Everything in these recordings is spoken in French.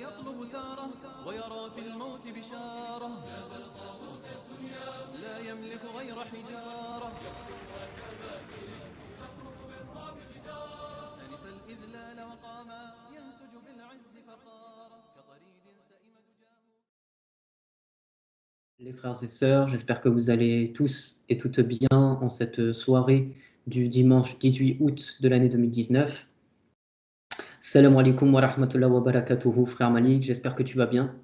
يطلب ثاره ويرى في الموت بشارة لا يملك غير حجارة أنف الإذلال وقاما ينسج بالعز فخارا كطريد سئم دجاه. Les frères et sœurs, j'espère que vous allez tous et toutes bien en cette soirée du dimanche 18 août de l'année 2019. Salam alaikum wa rahmatullahi wa barakatuhu, frère Malik, j'espère que tu vas bien.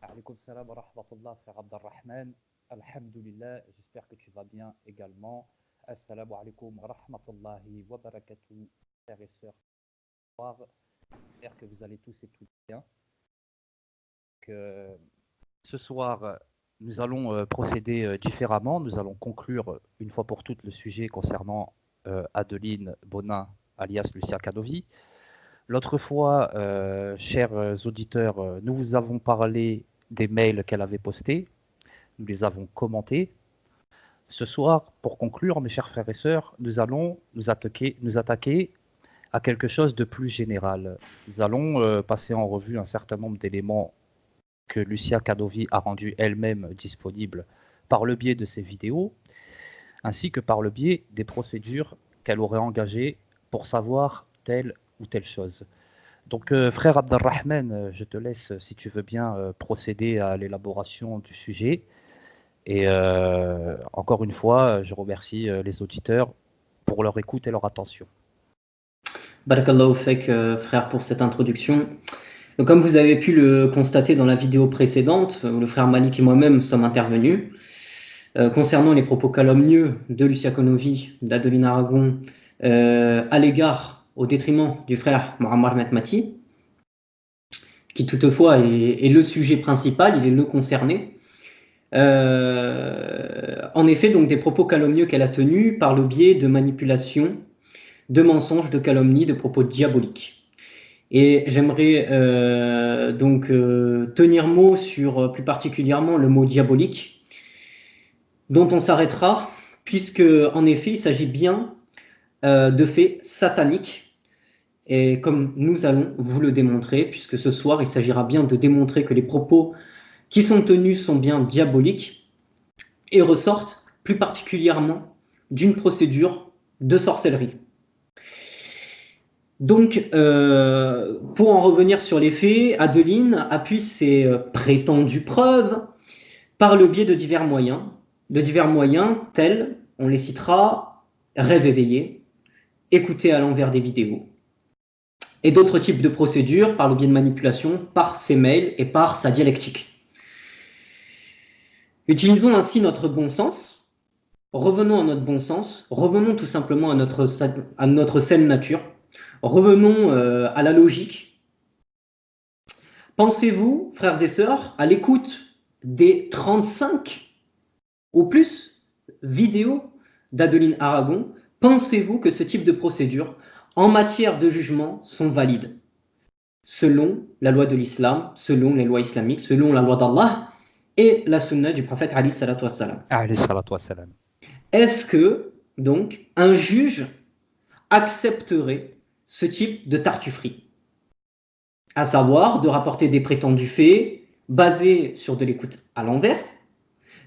Alaykoum salam wa rahmatullah, frère Abdelrahman. Alhamdulillah, j'espère que tu vas bien également. Assalamu alaikum wa rahmatullahi wa barakatuh, frères et sœurs. J'espère que vous allez tous et toutes bien. Ce soir, nous allons procéder différemment. Nous allons conclure une fois pour toutes le sujet concernant Adeline Bonin, alias Lucia Canovi. L'autre fois, chers auditeurs, nous vous avons parlé des mails qu'elle avait postés. Nous les avons commentés. Ce soir, pour conclure, mes chers frères et sœurs, nous allons nous attaquer à quelque chose de plus général. Nous allons passer en revue un certain nombre d'éléments que Lucia Canovi a rendus elle-même disponibles par le biais de ses vidéos, ainsi que par le biais des procédures qu'elle aurait engagées pour savoir telle ou telle chose. Donc, frère Abdelrahman, je te laisse, si tu veux bien, procéder à l'élaboration du sujet. Et encore une fois, je remercie les auditeurs pour leur écoute et leur attention. Barakallahu fek, frère, pour cette introduction. Donc, comme vous avez pu le constater dans la vidéo précédente, où le frère Malik et moi-même sommes intervenus, concernant les propos calomnieux de Lucia Canovi, d'Adeline Aragon, à l'égard, au détriment du frère Mohamed Metmati, qui toutefois est le sujet principal, il est le concerné. En effet, donc des propos calomnieux qu'elle a tenus par le biais de manipulations, de mensonges, de calomnies, de propos diaboliques. Et j'aimerais tenir mot sur plus particulièrement le mot diabolique, dont on s'arrêtera, puisque en effet il s'agit bien de faits sataniques, et comme nous allons vous le démontrer, puisque ce soir il s'agira bien de démontrer que les propos qui sont tenus sont bien diaboliques et ressortent plus particulièrement d'une procédure de sorcellerie. Donc, pour en revenir sur les faits, Adeline appuie ses prétendues preuves par le biais de divers moyens tels, on les citera, rêve éveillé, écouter à l'envers des vidéos, et d'autres types de procédures par le biais de manipulation, par ses mails et par sa dialectique. Utilisons ainsi notre bon sens, revenons à notre bon sens, revenons tout simplement à notre saine nature, revenons à la logique. Pensez-vous, frères et sœurs, à l'écoute des 35 ou plus vidéos d'Adeline Aragon, pensez-vous que ce type de procédures en matière de jugement sont valides selon la loi de l'islam, selon les lois islamiques, selon la loi d'Allah et la sunna du prophète alayhi salatu wassalam. Est-ce que, donc, un juge accepterait ce type de tartufferie, à savoir de rapporter des prétendus faits basés sur de l'écoute à l'envers,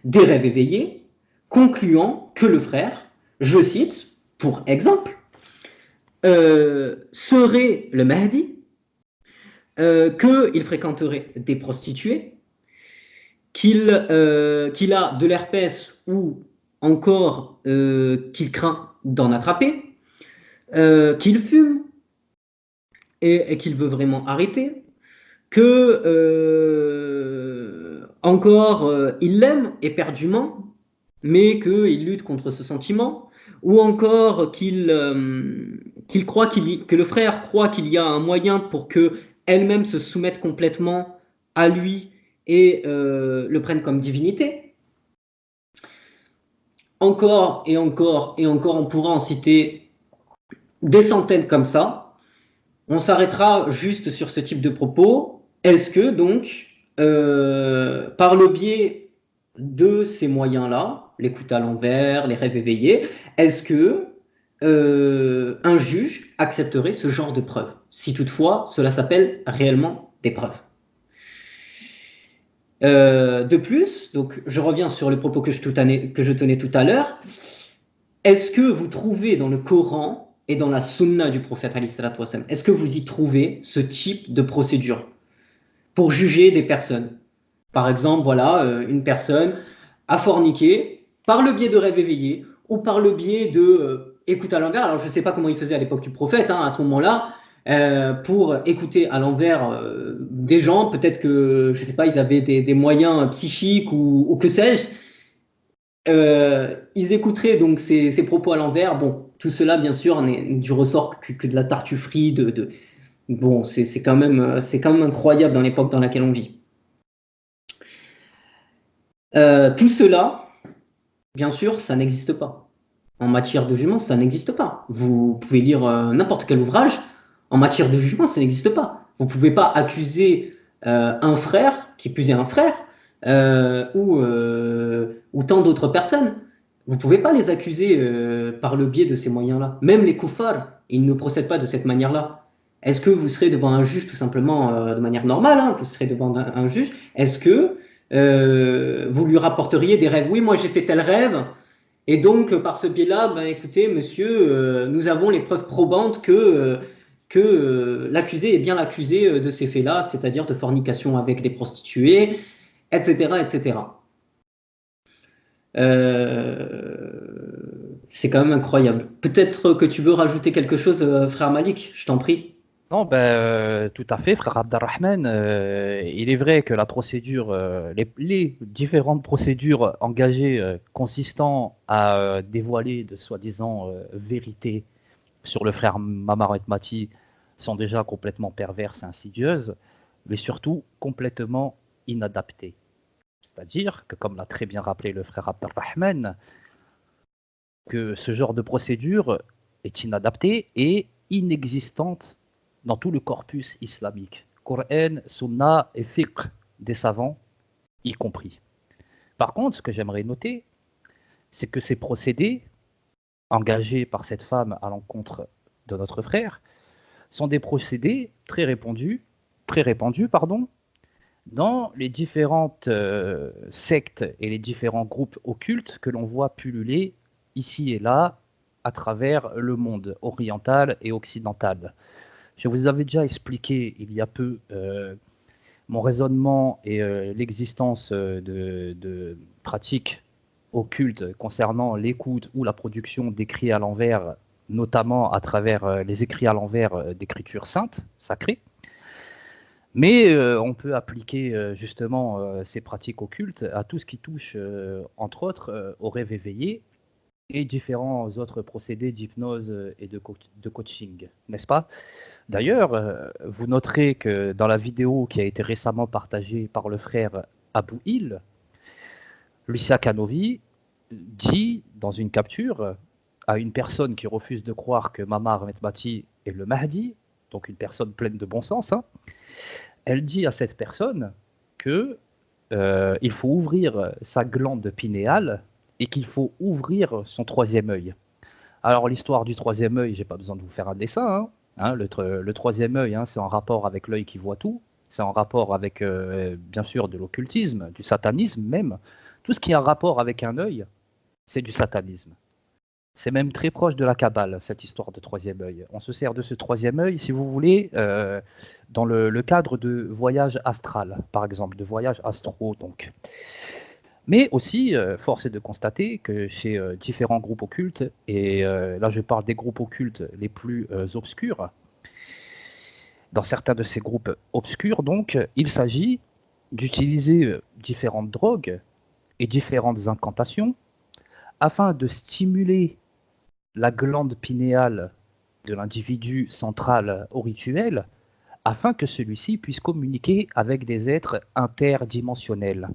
des rêves éveillés, concluant que le frère, je cite, pour exemple, serait le Mahdi, qu'il fréquenterait des prostituées, qu'il a de l'herpès ou encore qu'il craint d'en attraper, qu'il fume et qu'il veut vraiment arrêter, que encore il l'aime éperdument, mais qu'il lutte contre ce sentiment, ou encore que le frère croit qu'il y a un moyen pour qu'elle-même se soumette complètement à lui et le prenne comme divinité. Encore et encore et encore, on pourra en citer des centaines comme ça. On s'arrêtera juste sur ce type de propos. Est-ce que donc, par le biais de ces moyens-là, l'écoute à l'envers, les rêves éveillés, est-ce que un juge accepterait ce genre de preuves, si toutefois cela s'appelle réellement des preuves? De plus, donc je reviens sur le propos que je tenais tout à l'heure. Est-ce que vous trouvez dans le Coran et dans la Sunna du prophète, est-ce que vous y trouvez ce type de procédure pour juger des personnes? Par exemple, voilà, une personne a forniqué par le biais de rêves éveillés ou par le biais de écoute à l'envers. Alors, je ne sais pas comment il faisait à l'époque du prophète, hein, à ce moment-là, pour écouter à l'envers des gens. Peut-être que, je ne sais pas, ils avaient des moyens psychiques ou que sais-je. Ils écouteraient donc ces propos à l'envers. Bon, tout cela, bien sûr, n'est du ressort que de la tartufferie. Bon, c'est quand même incroyable dans l'époque dans laquelle on vit. Tout cela, bien sûr, ça n'existe pas. En matière de jugement, ça n'existe pas. Vous pouvez lire n'importe quel ouvrage. En matière de jugement, ça n'existe pas. Vous ne pouvez pas accuser un frère, qui plus est un frère, ou tant d'autres personnes. Vous ne pouvez pas les accuser par le biais de ces moyens-là. Même les kuffars, ils ne procèdent pas de cette manière-là. Est-ce que vous serez devant un juge tout simplement de manière normale, hein, vous serez devant un juge, est-ce que vous lui rapporteriez des rêves? Oui, moi j'ai fait tel rêve, et donc par ce biais-là, ben, écoutez, monsieur, nous avons les preuves probantes que l'accusé est bien l'accusé de ces faits-là, c'est-à-dire de fornication avec des prostituées, etc., etc. C'est quand même incroyable. Peut-être que tu veux rajouter quelque chose, frère Malik, je t'en prie. Non, tout à fait, frère Abdelrahman. Il est vrai que la procédure, les différentes procédures engagées consistant à dévoiler de soi-disant vérités sur le frère Mamar Mati sont déjà complètement perverses et insidieuses, mais surtout complètement inadaptées. C'est-à-dire que, comme l'a très bien rappelé le frère Abdelrahman, que ce genre de procédure est inadaptée et inexistante dans tout le corpus islamique, Coran, Sunna et Fiqh des savants y compris. Par contre, ce que j'aimerais noter, c'est que ces procédés engagés par cette femme à l'encontre de notre frère sont des procédés très répandus, dans les différentes sectes et les différents groupes occultes que l'on voit pulluler ici et là à travers le monde oriental et occidental. Je vous avais déjà expliqué il y a peu mon raisonnement et l'existence de pratiques occultes concernant l'écoute ou la production d'écrits à l'envers, notamment à travers les écrits à l'envers d'écritures saintes, sacrées. Mais on peut appliquer justement ces pratiques occultes à tout ce qui touche, entre autres, au rêve éveillé et différents autres procédés d'hypnose et de coaching, n'est-ce pas? D'ailleurs, vous noterez que dans la vidéo qui a été récemment partagée par le frère Abou Il, Lucia Canovi dit dans une capture à une personne qui refuse de croire que Mamar Mati est le Mahdi, donc une personne pleine de bon sens, hein, elle dit à cette personne que il faut ouvrir sa glande pinéale et qu'il faut ouvrir son troisième œil. Alors l'histoire du troisième œil, j'ai pas besoin de vous faire un dessin, hein. Le troisième œil, hein, c'est en rapport avec l'œil qui voit tout, c'est en rapport avec bien sûr de l'occultisme, du satanisme même. Tout ce qui a un rapport avec un œil, c'est du satanisme. C'est même très proche de la Kabbale, cette histoire de troisième œil. On se sert de ce troisième œil, si vous voulez, dans le cadre de voyage astral, par exemple, de voyage astro, donc. Mais aussi, force est de constater que chez différents groupes occultes, et là je parle des groupes occultes les plus obscurs, dans certains de ces groupes obscurs, donc, il s'agit d'utiliser différentes drogues et différentes incantations afin de stimuler la glande pinéale de l'individu central au rituel, afin que celui-ci puisse communiquer avec des êtres interdimensionnels.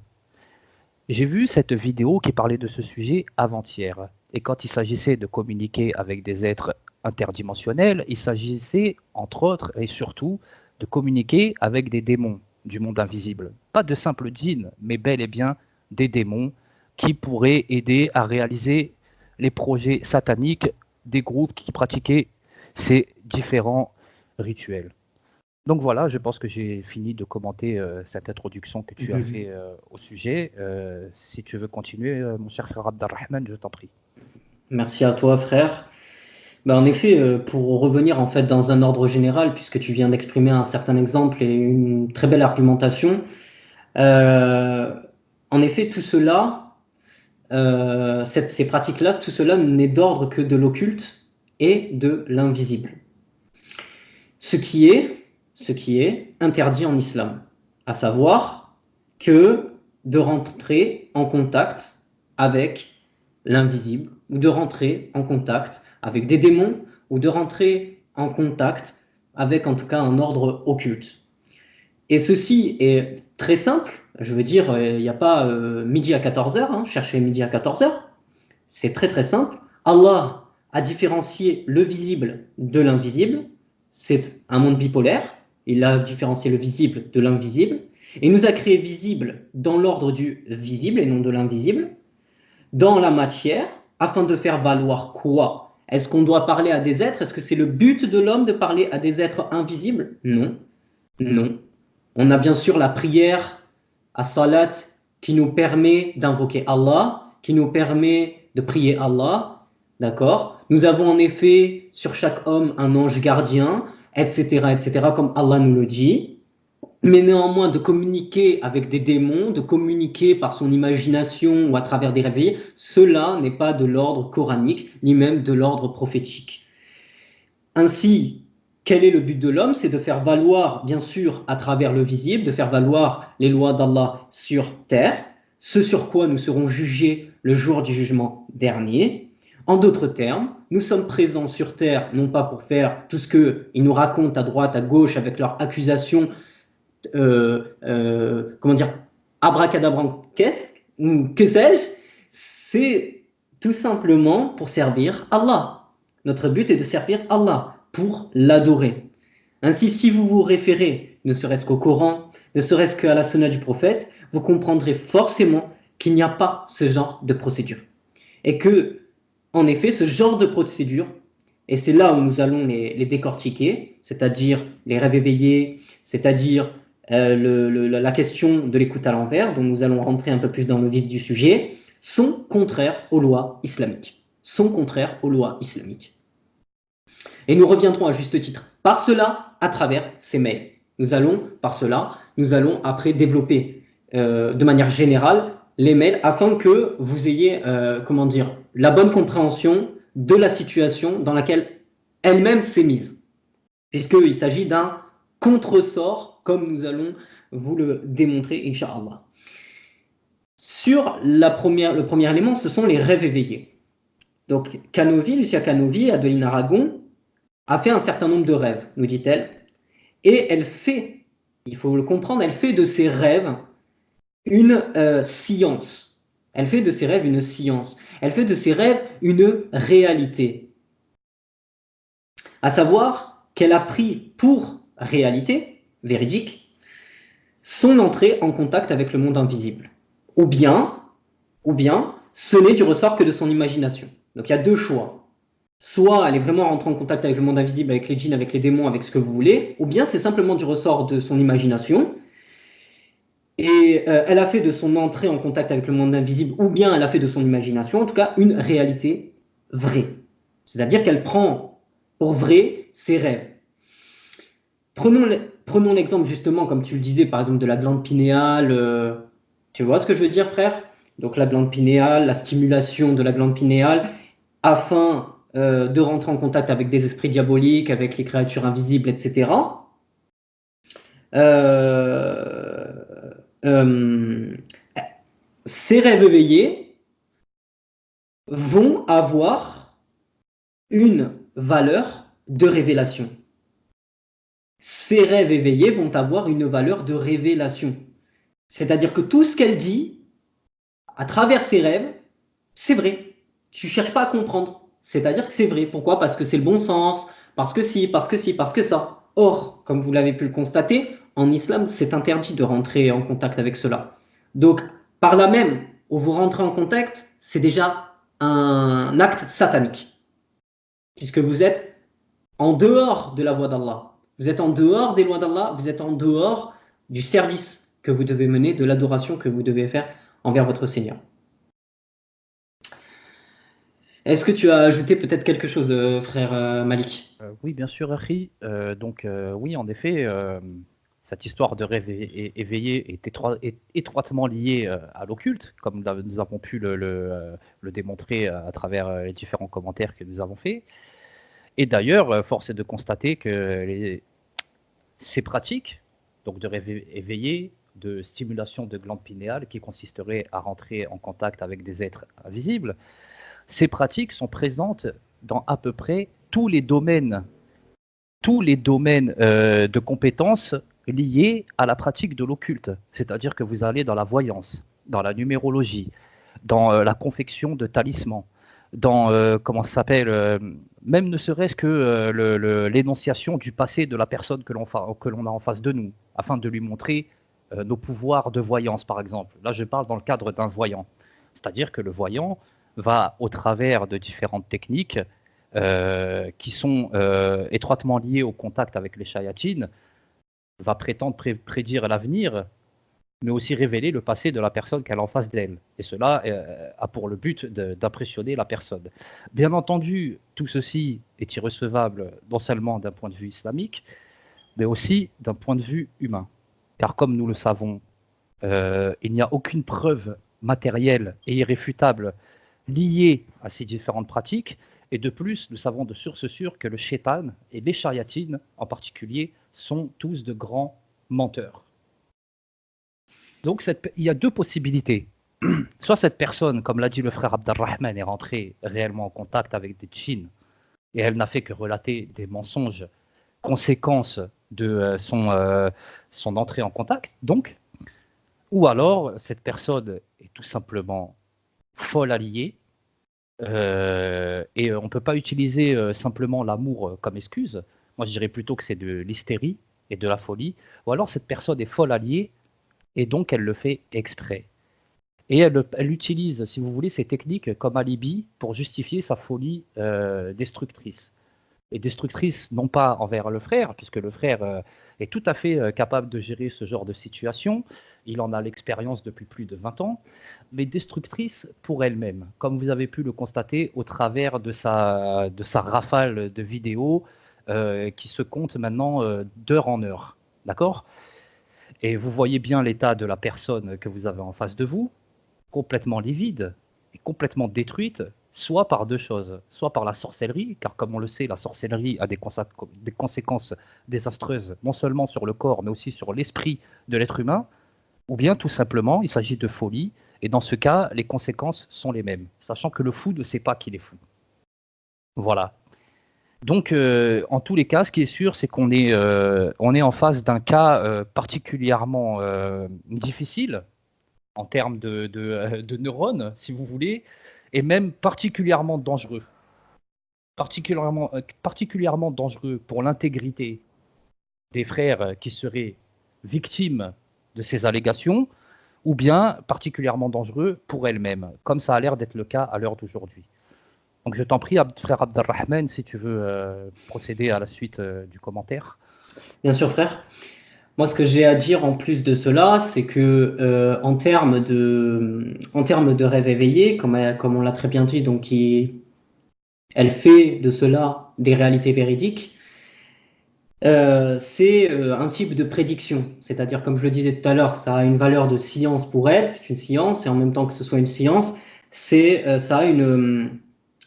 J'ai vu cette vidéo qui parlait de ce sujet avant-hier, et quand il s'agissait de communiquer avec des êtres interdimensionnels, il s'agissait, entre autres et surtout, de communiquer avec des démons du monde invisible. Pas de simples djinns, mais bel et bien des démons qui pourraient aider à réaliser les projets sataniques des groupes qui pratiquaient ces différents rituels. Donc voilà, je pense que j'ai fini de commenter cette introduction que tu as fait au sujet. Si tu veux continuer, mon cher frère Abdelrahman, je t'en prie. Merci à toi, frère. Ben, en effet, pour revenir en fait dans un ordre général, puisque tu viens d'exprimer un certain exemple et une très belle argumentation, euh, en effet, tout cela, ces pratiques-là, tout cela n'est d'ordre que de l'occulte et de l'invisible. Ce qui est interdit en islam, à savoir que de rentrer en contact avec l'invisible, ou de rentrer en contact avec des démons, ou de rentrer en contact avec en tout cas un ordre occulte. Et ceci est très simple, je veux dire, il n'y a pas midi à 14h, hein, chercher midi à 14h, c'est très très simple. Allah a différencié le visible de l'invisible, c'est un monde bipolaire, il a différencié le visible de l'invisible, et nous a créé visible dans l'ordre du visible et non de l'invisible, dans la matière, afin de faire valoir quoi? Est-ce qu'on doit parler à des êtres? Est-ce que c'est le but de l'homme de parler à des êtres invisibles? Non, non. On a bien sûr la prière, à salat, qui nous permet d'invoquer Allah, qui nous permet de prier Allah, d'accord? Nous avons en effet sur chaque homme un ange gardien, etc., comme Allah nous le dit. Mais néanmoins, de communiquer avec des démons, de communiquer par son imagination ou à travers des réveils, cela n'est pas de l'ordre coranique, ni même de l'ordre prophétique. Ainsi, quel est le but de l'homme? C'est de faire valoir, bien sûr, à travers le visible, de faire valoir les lois d'Allah sur terre, ce sur quoi nous serons jugés le jour du jugement dernier. En d'autres termes, nous sommes présents sur terre, non pas pour faire tout ce qu'ils nous racontent à droite, à gauche, avec leurs accusations, comment dire, abracadabrantesques, ou que sais-je, c'est tout simplement pour servir Allah. Notre but est de servir Allah, pour l'adorer. Ainsi, si vous vous référez, ne serait-ce qu'au Coran, ne serait-ce qu'à la sunna du prophète, vous comprendrez forcément qu'il n'y a pas ce genre de procédure. Et que, en effet, ce genre de procédure, et c'est là où nous allons les décortiquer, c'est-à-dire les rêves éveillés, c'est-à-dire la question de l'écoute à l'envers, dont nous allons rentrer un peu plus dans le vif du sujet, sont contraires aux lois islamiques. Sont contraires aux lois islamiques. Et nous reviendrons à juste titre par cela à travers ces mails. Par cela, nous allons après développer de manière générale les mails afin que vous ayez, comment dire, la bonne compréhension de la situation dans laquelle elle-même s'est mise. Puisqu'il s'agit d'un contresort, comme nous allons vous le démontrer, Inch'Allah. Sur le premier élément, ce sont les rêves éveillés. Donc, Lucia Canovi, Adeline Aragon, a fait un certain nombre de rêves, nous dit-elle, et elle fait, il faut le comprendre, elle fait de ses rêves une science. Elle fait de ses rêves une science. Elle fait de ses rêves une réalité. À savoir qu'elle a pris pour réalité, véridique, son entrée en contact avec le monde invisible. Ou bien, ce n'est du ressort que de son imagination. Donc il y a deux choix. Soit elle est vraiment rentrée en contact avec le monde invisible, avec les djinns, avec les démons, avec ce que vous voulez, ou bien c'est simplement du ressort de son imagination, et elle a fait de son entrée en contact avec le monde invisible, ou bien elle a fait de son imagination, en tout cas, une réalité vraie. C'est-à-dire qu'elle prend pour vrai ses rêves. Prenons l'exemple justement, comme tu le disais, par exemple de la glande pinéale. Tu vois ce que je veux dire, frère? Donc la glande pinéale, la stimulation de la glande pinéale, afin de rentrer en contact avec des esprits diaboliques, avec les créatures invisibles, etc. Ces rêves éveillés vont avoir une valeur de révélation. Ces rêves éveillés vont avoir une valeur de révélation. C'est-à-dire que tout ce qu'elle dit, à travers ses rêves, c'est vrai. Tu ne cherches pas à comprendre. C'est-à-dire que c'est vrai. Pourquoi? Parce que c'est le bon sens, parce que si, parce que si, parce que ça. Or, comme vous l'avez pu le constater, en islam, c'est interdit de rentrer en contact avec cela. Donc, par là même, où vous rentrez en contact, c'est déjà un acte satanique. Puisque vous êtes en dehors de la voie d'Allah. Vous êtes en dehors des lois d'Allah, vous êtes en dehors du service que vous devez mener, de l'adoration que vous devez faire envers votre Seigneur. Est-ce que tu as ajouté peut-être quelque chose, frère Malik? Oui, bien sûr, Harry. Oui, en effet, cette histoire de rêve éveillé est étroitement liée à l'occulte, comme nous avons pu le démontrer à travers les différents commentaires que nous avons faits. Et d'ailleurs, force est de constater que ces pratiques, donc de rêve éveillé, de stimulation de glandes pinéales, qui consisterait à rentrer en contact avec des êtres invisibles, ces pratiques sont présentes dans à peu près tous les domaines de compétences liés à la pratique de l'occulte. C'est-à-dire que vous allez dans la voyance, dans la numérologie, dans la confection de talismans, dans, comment ça s'appelle, même ne serait-ce que l'énonciation du passé de la personne que l'on a en face de nous, afin de lui montrer nos pouvoirs de voyance, par exemple. Là, je parle dans le cadre d'un voyant. C'est-à-dire que le voyant va, au travers de différentes techniques qui sont étroitement liées au contact avec les shayatines, va prétendre prédire l'avenir, mais aussi révéler le passé de la personne qu'elle a en face d'elle. Et cela a pour le but d'impressionner la personne. Bien entendu, tout ceci est irrecevable non seulement d'un point de vue islamique, mais aussi d'un point de vue humain. Car comme nous le savons, il n'y a aucune preuve matérielle et irréfutable liée à ces différentes pratiques. Et de plus, nous savons de source sûre que le shaitan et les shayatines en particulier sont tous de grands menteurs. Donc il y a deux possibilités. Soit cette personne, comme l'a dit le frère Abdelrahman, est rentrée réellement en contact avec des djinns et elle n'a fait que relater des mensonges, conséquences de son entrée en contact, donc. Ou alors cette personne est tout simplement folle alliée et on ne peut pas utiliser simplement l'amour comme excuse. Moi je dirais plutôt que c'est de l'hystérie et de la folie. Ou alors cette personne est folle alliée et donc elle le fait exprès. Et elle utilise, si vous voulez, ces techniques comme alibi pour justifier sa folie destructrice. Et destructrice non pas envers le frère, puisque le frère est tout à fait capable de gérer ce genre de situation, il en a l'expérience depuis plus de 20 ans, mais destructrice pour elle-même, comme vous avez pu le constater au travers de sa rafale de vidéos qui se compte maintenant d'heure en heure. D'accord ? Et vous voyez bien l'état de la personne que vous avez en face de vous, complètement livide et complètement détruite, soit par deux choses, soit par la sorcellerie, car comme on le sait, la sorcellerie a des conséquences désastreuses, non seulement sur le corps, mais aussi sur l'esprit de l'être humain, ou bien tout simplement, il s'agit de folie, et dans ce cas, les conséquences sont les mêmes, sachant que le fou ne sait pas qu'il est fou. Voilà. Donc, en tous les cas, ce qui est sûr, c'est qu'on est en face d'un cas particulièrement difficile, en termes de neurones, si vous voulez, et même particulièrement dangereux. Particulièrement dangereux pour l'intégrité des frères qui seraient victimes de ces allégations, ou bien particulièrement dangereux pour elles-mêmes, comme ça a l'air d'être le cas à l'heure d'aujourd'hui. Donc je t'en prie, frère Abdelrahman, si tu veux procéder à la suite du commentaire. Bien sûr, frère. Moi, ce que j'ai à dire en plus de cela, c'est que en termes de rêve éveillé, comme on l'a très bien dit, donc elle fait de cela des réalités véridiques. C'est un type de prédiction, c'est-à-dire, comme je le disais tout à l'heure, ça a une valeur de science pour elle, c'est une science, et en même temps que ce soit une science, ça a une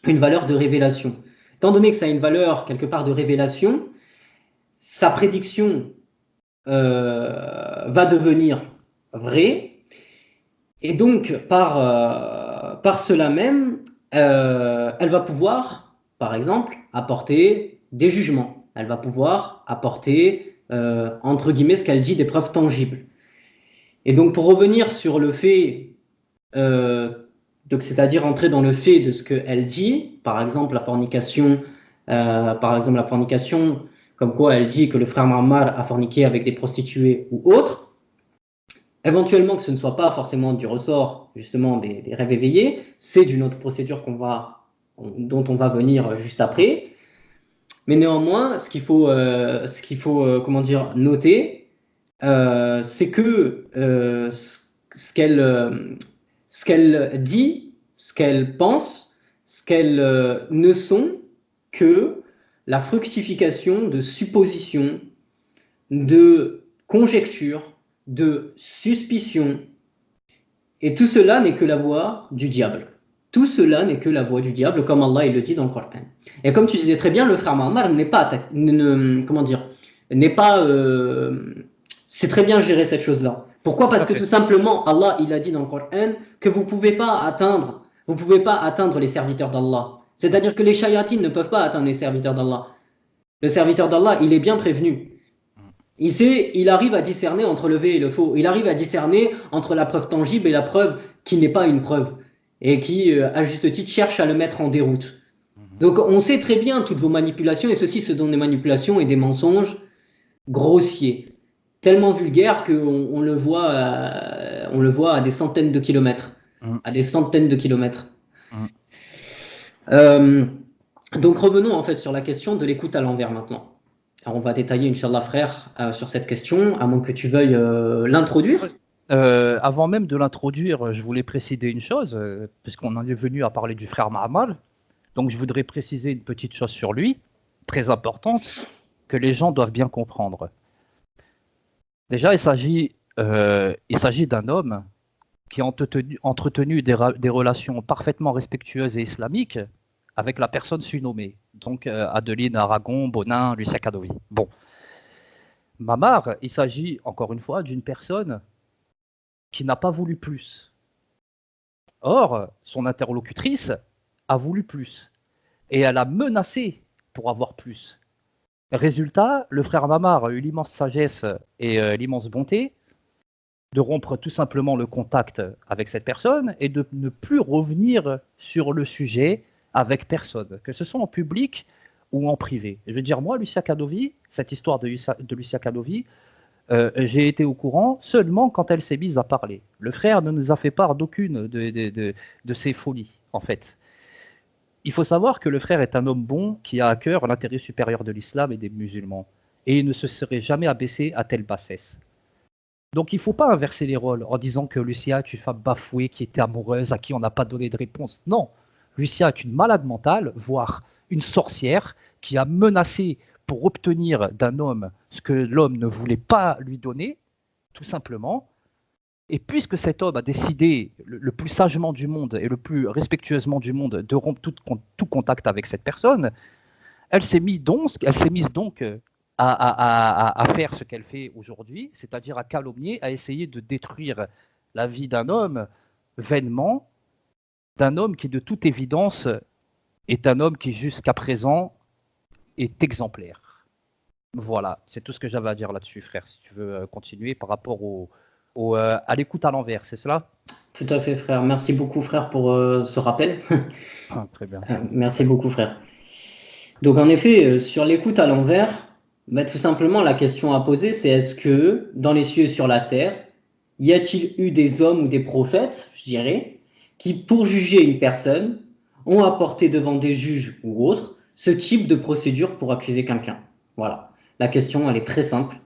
valeur de révélation. Étant donné que ça a une valeur quelque part de révélation, sa prédiction va devenir vraie, et donc par cela même, elle va pouvoir, par exemple, apporter des jugements. Elle va pouvoir apporter, entre guillemets, ce qu'elle dit, des preuves tangibles. Et donc, pour revenir sur le fait, c'est-à-dire entrer dans le fait de ce qu'elle dit, par exemple, la fornication, comme quoi elle dit que le frère Mammar a forniqué avec des prostituées ou autres, éventuellement que ce ne soit pas forcément du ressort, justement, des rêves éveillés, c'est d'une autre procédure dont on va venir juste après. Mais néanmoins, ce qu'il faut comment dire, noter, c'est que ce qu'elle dit, ce qu'elle pense, ce qu'elles ne sont que la fructification de suppositions, de conjectures, de suspicions. Et tout cela n'est que la voix du diable. Tout cela n'est que la voix du diable, comme Allah il le dit dans le Coran. Et comme tu disais très bien, le frère Muhammad n'est pas, comment dire, n'est pas, c'est très bien gérer cette chose-là. Pourquoi? Parce que tout simplement, Allah il a dit dans le Coran que vous pouvez pas atteindre les serviteurs d'Allah. C'est-à-dire que les shayatines ne peuvent pas atteindre les serviteurs d'Allah. Le serviteur d'Allah, il est bien prévenu. Il arrive à discerner entre le vrai et le faux. Il arrive à discerner entre la preuve tangible et la preuve qui n'est pas une preuve. Et qui, à juste titre, cherche à le mettre en déroute. Donc on sait très bien toutes vos manipulations, et ceci ce sont des manipulations et des mensonges grossiers. Tellement vulgaires qu'on le voit à des centaines de kilomètres. À des centaines de kilomètres. Donc revenons en fait sur la question de l'écoute à l'envers maintenant. Alors on va détailler, Inch'Allah frère, sur cette question, à moins que tu veuilles l'introduire. Avant même de l'introduire, je voulais préciser une chose, puisqu'on en est venu à parler du frère Ma'amar. Donc je voudrais préciser une petite chose sur lui, très importante, que les gens doivent bien comprendre. Déjà, il s'agit d'un homme qui a entretenu des relations parfaitement respectueuses et islamiques avec la personne surnommée, donc Adeline Aragon, Bonin, Lucia Cadovi. Bon, Ma'amar, il s'agit encore une fois d'une personne qui n'a pas voulu plus. Or, son interlocutrice a voulu plus. Et elle a menacé pour avoir plus. Résultat, le frère Ma'amar a eu l'immense sagesse et l'immense bonté de rompre tout simplement le contact avec cette personne et de ne plus revenir sur le sujet avec personne, que ce soit en public ou en privé. Je veux dire, moi, Lucia Cadovi, cette histoire de Lucia Cadovi, j'ai été au courant seulement quand elle s'est mise à parler. Le frère ne nous a fait part d'aucune de ses folies, en fait. Il faut savoir que le frère est un homme bon qui a à cœur l'intérêt supérieur de l'islam et des musulmans. Et il ne se serait jamais abaissé à telle bassesse. Donc il ne faut pas inverser les rôles en disant que Lucia est une femme bafouée qui était amoureuse, à qui on n'a pas donné de réponse. Non, Lucia est une malade mentale, voire une sorcière qui a menacé pour obtenir d'un homme ce que l'homme ne voulait pas lui donner, tout simplement. Et puisque cet homme a décidé le plus sagement du monde et le plus respectueusement du monde de rompre tout contact avec cette personne, elle s'est mise donc à faire ce qu'elle fait aujourd'hui, c'est-à-dire à calomnier, à essayer de détruire la vie d'un homme vainement, d'un homme qui de toute évidence est un homme qui jusqu'à présent est exemplaire. Voilà, c'est tout ce que j'avais à dire là-dessus, frère, si tu veux continuer par rapport à l'écoute à l'envers, c'est cela? Tout à fait, frère. Merci beaucoup, frère, pour ce rappel. Très bien. Merci beaucoup, frère. Donc, en effet, sur l'écoute à l'envers, tout simplement, la question à poser, c'est est-ce que, dans les cieux et sur la terre, y a-t-il eu des hommes ou des prophètes, je dirais, qui, pour juger une personne, ont apporté devant des juges ou autres ce type de procédure pour accuser quelqu'un? Voilà. La question, elle est très simple.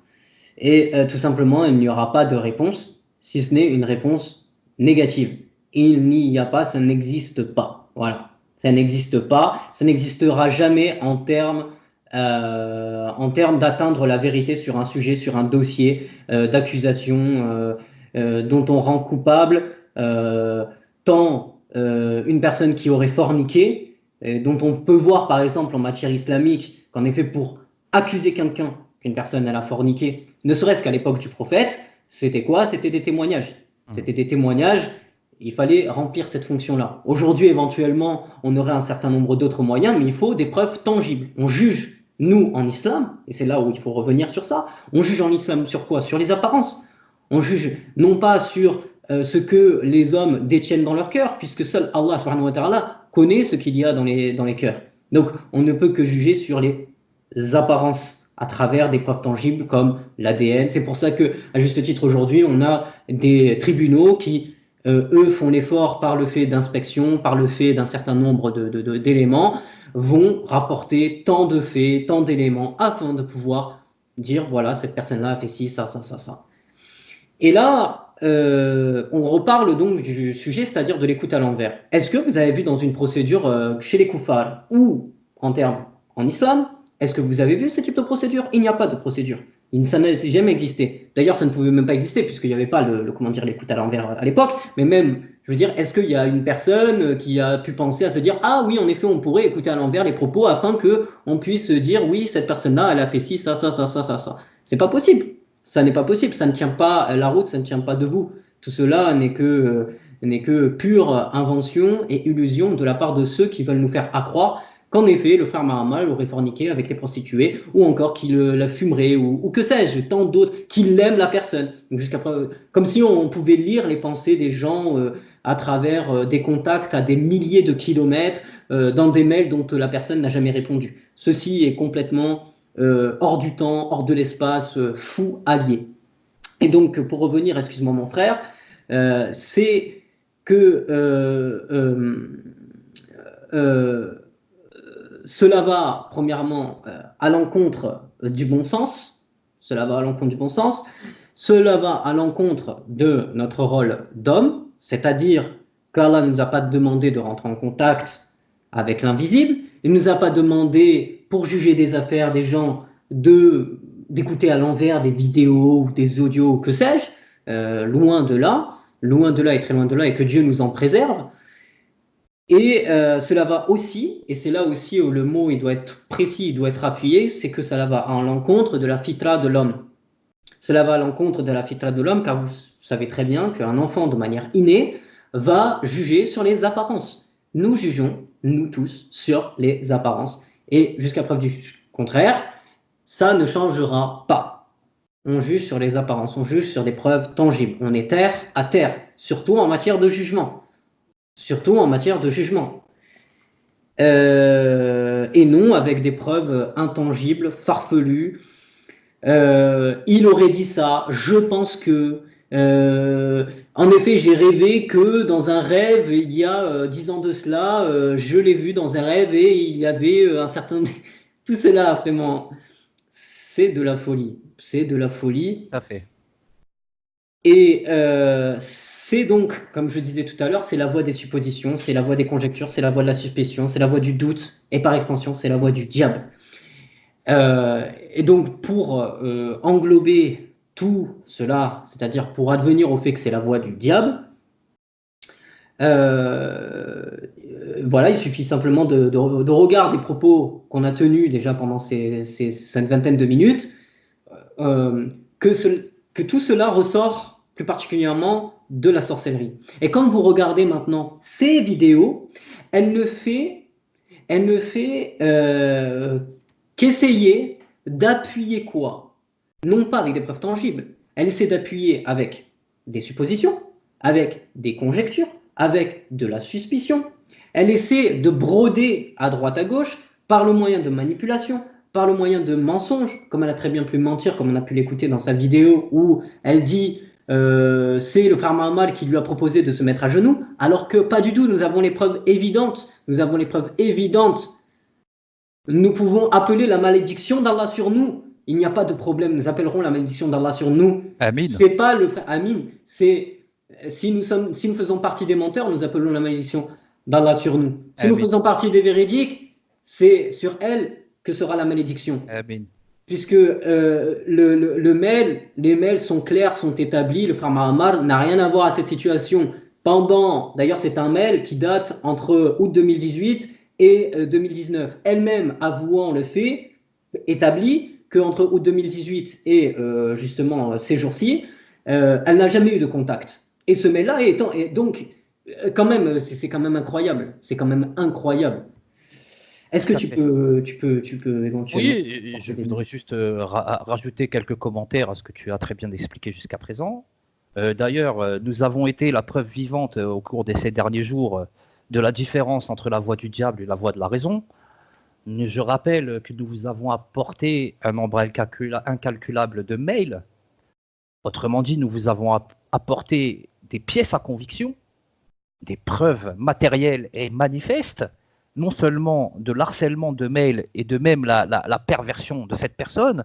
Et tout simplement, il n'y aura pas de réponse, si ce n'est une réponse négative. Il n'y a pas, ça n'existe pas. Voilà. Ça n'existe pas, ça n'existera jamais en termes d'atteindre la vérité sur un sujet, sur un dossier d'accusation dont on rend coupable tant une personne qui aurait forniqué, dont on peut voir par exemple en matière islamique qu'en effet pour accuser quelqu'un qu'une personne elle a forniqué, ne serait-ce qu'à l'époque du prophète, c'était quoi? C'était des témoignages. C'était des témoignages, il fallait remplir cette fonction-là. Aujourd'hui, éventuellement, on aurait un certain nombre d'autres moyens, mais il faut des preuves tangibles. On juge, nous, en islam, et c'est là où il faut revenir sur ça, on juge en islam sur quoi? Sur les apparences. On juge non pas sur ce que les hommes détiennent dans leur cœur, puisque seul Allah subhanahu wa ta'ala connaît ce qu'il y a dans les cœurs. Donc, on ne peut que juger sur les apparences à travers des preuves tangibles comme l'ADN. C'est pour ça que, à juste titre, aujourd'hui, on a des tribunaux qui, eux, font l'effort par le fait d'inspection, par le fait d'un certain nombre d'éléments, vont rapporter tant de faits, tant d'éléments, afin de pouvoir dire, voilà, cette personne-là a fait ci, ça, ça, ça, ça. Et là, on reparle donc du sujet, c'est-à-dire de l'écoute à l'envers. Est-ce que vous avez vu dans une procédure chez les koufars ou en termes en islam, est-ce que vous avez vu ce type de procédure? Il n'y a pas de procédure. Ça n'a jamais existé. D'ailleurs, ça ne pouvait même pas exister puisqu'il n'y avait pas comment dire, l'écoute à l'envers à l'époque. Mais même, je veux dire, est-ce qu'il y a une personne qui a pu penser à se dire, ah oui, en effet, on pourrait écouter à l'envers les propos afin que on puisse dire, oui, cette personne-là, elle a fait ci, ça, ça, ça, ça, ça, ça. C'est pas possible. Ça n'est pas possible. Ça ne tient pas la route, ça ne tient pas debout. Tout cela n'est que pure invention et illusion de la part de ceux qui veulent nous faire accroire qu'en effet, le frère Mahamal aurait forniqué avec les prostituées, ou encore qu'il la fumerait, ou que sais-je, tant d'autres, qu'il aime la personne. Comme si on pouvait lire les pensées des gens à travers des contacts à des milliers de kilomètres, dans des mails dont la personne n'a jamais répondu. Ceci est complètement hors du temps, hors de l'espace, fou allié. Et donc, pour revenir, excuse-moi mon frère, c'est que cela va, premièrement, à l'encontre du bon sens. Cela va à l'encontre du bon sens. Cela va à l'encontre de notre rôle d'homme, c'est-à-dire qu'Allah ne nous a pas demandé de rentrer en contact avec l'invisible. Il ne nous a pas demandé, pour juger des affaires des gens, d'écouter à l'envers des vidéos ou des audios, que sais-je. Loin de là et très loin de là, et que Dieu nous en préserve. Et cela va aussi, et c'est là aussi où le mot il doit être précis, il doit être appuyé, c'est que cela va à l'encontre de la fitra de l'homme. Cela va à l'encontre de la fitra de l'homme, car vous savez très bien qu'un enfant, de manière innée, va juger sur les apparences. Nous jugeons, nous tous, sur les apparences. Et jusqu'à preuve du contraire, ça ne changera pas. On juge sur les apparences, on juge sur des preuves tangibles. On est terre à terre, surtout en matière de jugement. Surtout en matière de jugement. Et non avec des preuves intangibles, farfelues. Il aurait dit ça, je pense que... en effet, j'ai rêvé que dans un rêve, il y a 10 ans de cela, je l'ai vu dans un rêve et il y avait un certain... Tout cela, vraiment, c'est de la folie. C'est de la folie. Tout à fait. Et c'est donc, comme je disais tout à l'heure, c'est la voie des suppositions, c'est la voie des conjectures, c'est la voie de la suspicion, c'est la voie du doute, et par extension, c'est la voie du diable. Et donc, pour englober tout cela, c'est-à-dire pour advenir au fait que c'est la voie du diable, voilà, il suffit simplement de regarder des propos qu'on a tenus déjà pendant cette vingtaine de minutes, que tout cela ressort plus particulièrement de la sorcellerie. Et quand vous regardez maintenant ces vidéos, elle ne fait qu'essayer d'appuyer quoi? Non pas avec des preuves tangibles, elle essaie d'appuyer avec des suppositions, avec des conjectures, avec de la suspicion. Elle essaie de broder à droite à gauche par le moyen de manipulation, par le moyen de mensonges, comme elle a très bien pu mentir, comme on a pu l'écouter dans sa vidéo où elle dit c'est le frère Mahamal qui lui a proposé de se mettre à genoux, alors que pas du tout, nous avons les preuves évidentes, nous pouvons appeler la malédiction d'Allah sur nous, il n'y a pas de problème, nous appellerons la malédiction d'Allah sur nous. Amin. C'est pas le frère Amin, c'est si nous faisons partie des menteurs, nous appelons la malédiction d'Allah sur nous. Si Amin. nous faisons partie des véridiques, c'est sur elle que sera la malédiction. Amin. Puisque les mails sont clairs, sont établis, le frère Mahamal n'a rien à voir à cette situation. D'ailleurs c'est un mail qui date entre août 2018 et 2019. Elle-même avouant le fait établi qu'entre août 2018 et justement ces jours-ci, elle n'a jamais eu de contact. Et ce mail-là est donc quand même, c'est quand même incroyable. C'est quand même incroyable. Est-ce que tu peux éventuellement... Oui, je voudrais juste rajouter quelques commentaires à ce que tu as très bien expliqué jusqu'à présent. D'ailleurs, nous avons été la preuve vivante au cours de ces derniers jours de la différence entre la voie du diable et la voie de la raison. Je rappelle que nous vous avons apporté un nombre incalculable de mails. Autrement dit, nous vous avons apporté des pièces à conviction, des preuves matérielles et manifestes, non seulement de l'harcèlement de mail et de même la perversion de cette personne,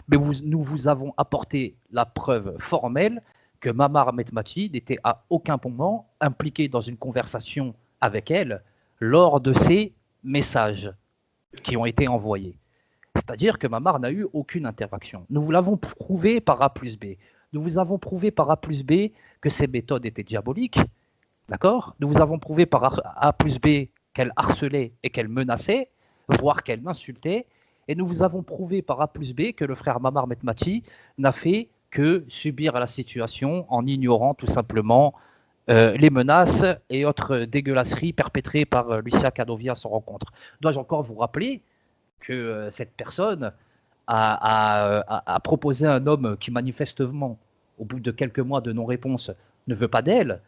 mais nous vous avons apporté la preuve formelle que Mamar Metmati n'était à aucun moment impliqué dans une conversation avec elle lors de ces messages qui ont été envoyés. C'est-à-dire que Mamar n'a eu aucune interaction. Nous vous l'avons prouvé par A plus B. Nous vous avons prouvé par A plus B que ces méthodes étaient diaboliques. D'accord? Nous vous avons prouvé par A plus B qu'elle harcelait et qu'elle menaçait, voire qu'elle insultait. Et nous vous avons prouvé par A plus B que le frère Mamar Metmati n'a fait que subir la situation en ignorant tout simplement les menaces et autres dégueulasseries perpétrées par Lucia Cadovi à son rencontre. Dois-je encore vous rappeler que cette personne a proposé un homme qui manifestement, au bout de quelques mois de non-réponse, ne veut pas d'elle.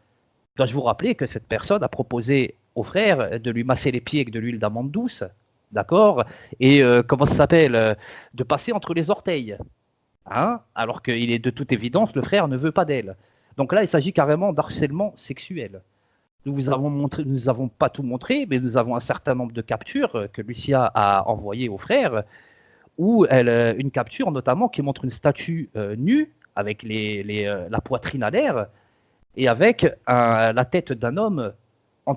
Dois-je vous rappeler que cette personne a proposé au frère de lui masser les pieds avec de l'huile d'amande douce, d'accord, et comment ça s'appelle, de passer entre les orteils, hein, alors qu'il est de toute évidence, le frère ne veut pas d'elle. Donc là, il s'agit carrément d'harcèlement sexuel. Nous vous avons montré, nous n'avons pas tout montré, mais nous avons un certain nombre de captures que Lucia a envoyées au frère, où une capture notamment qui montre une statue nue avec la poitrine à l'air et avec la tête d'un homme à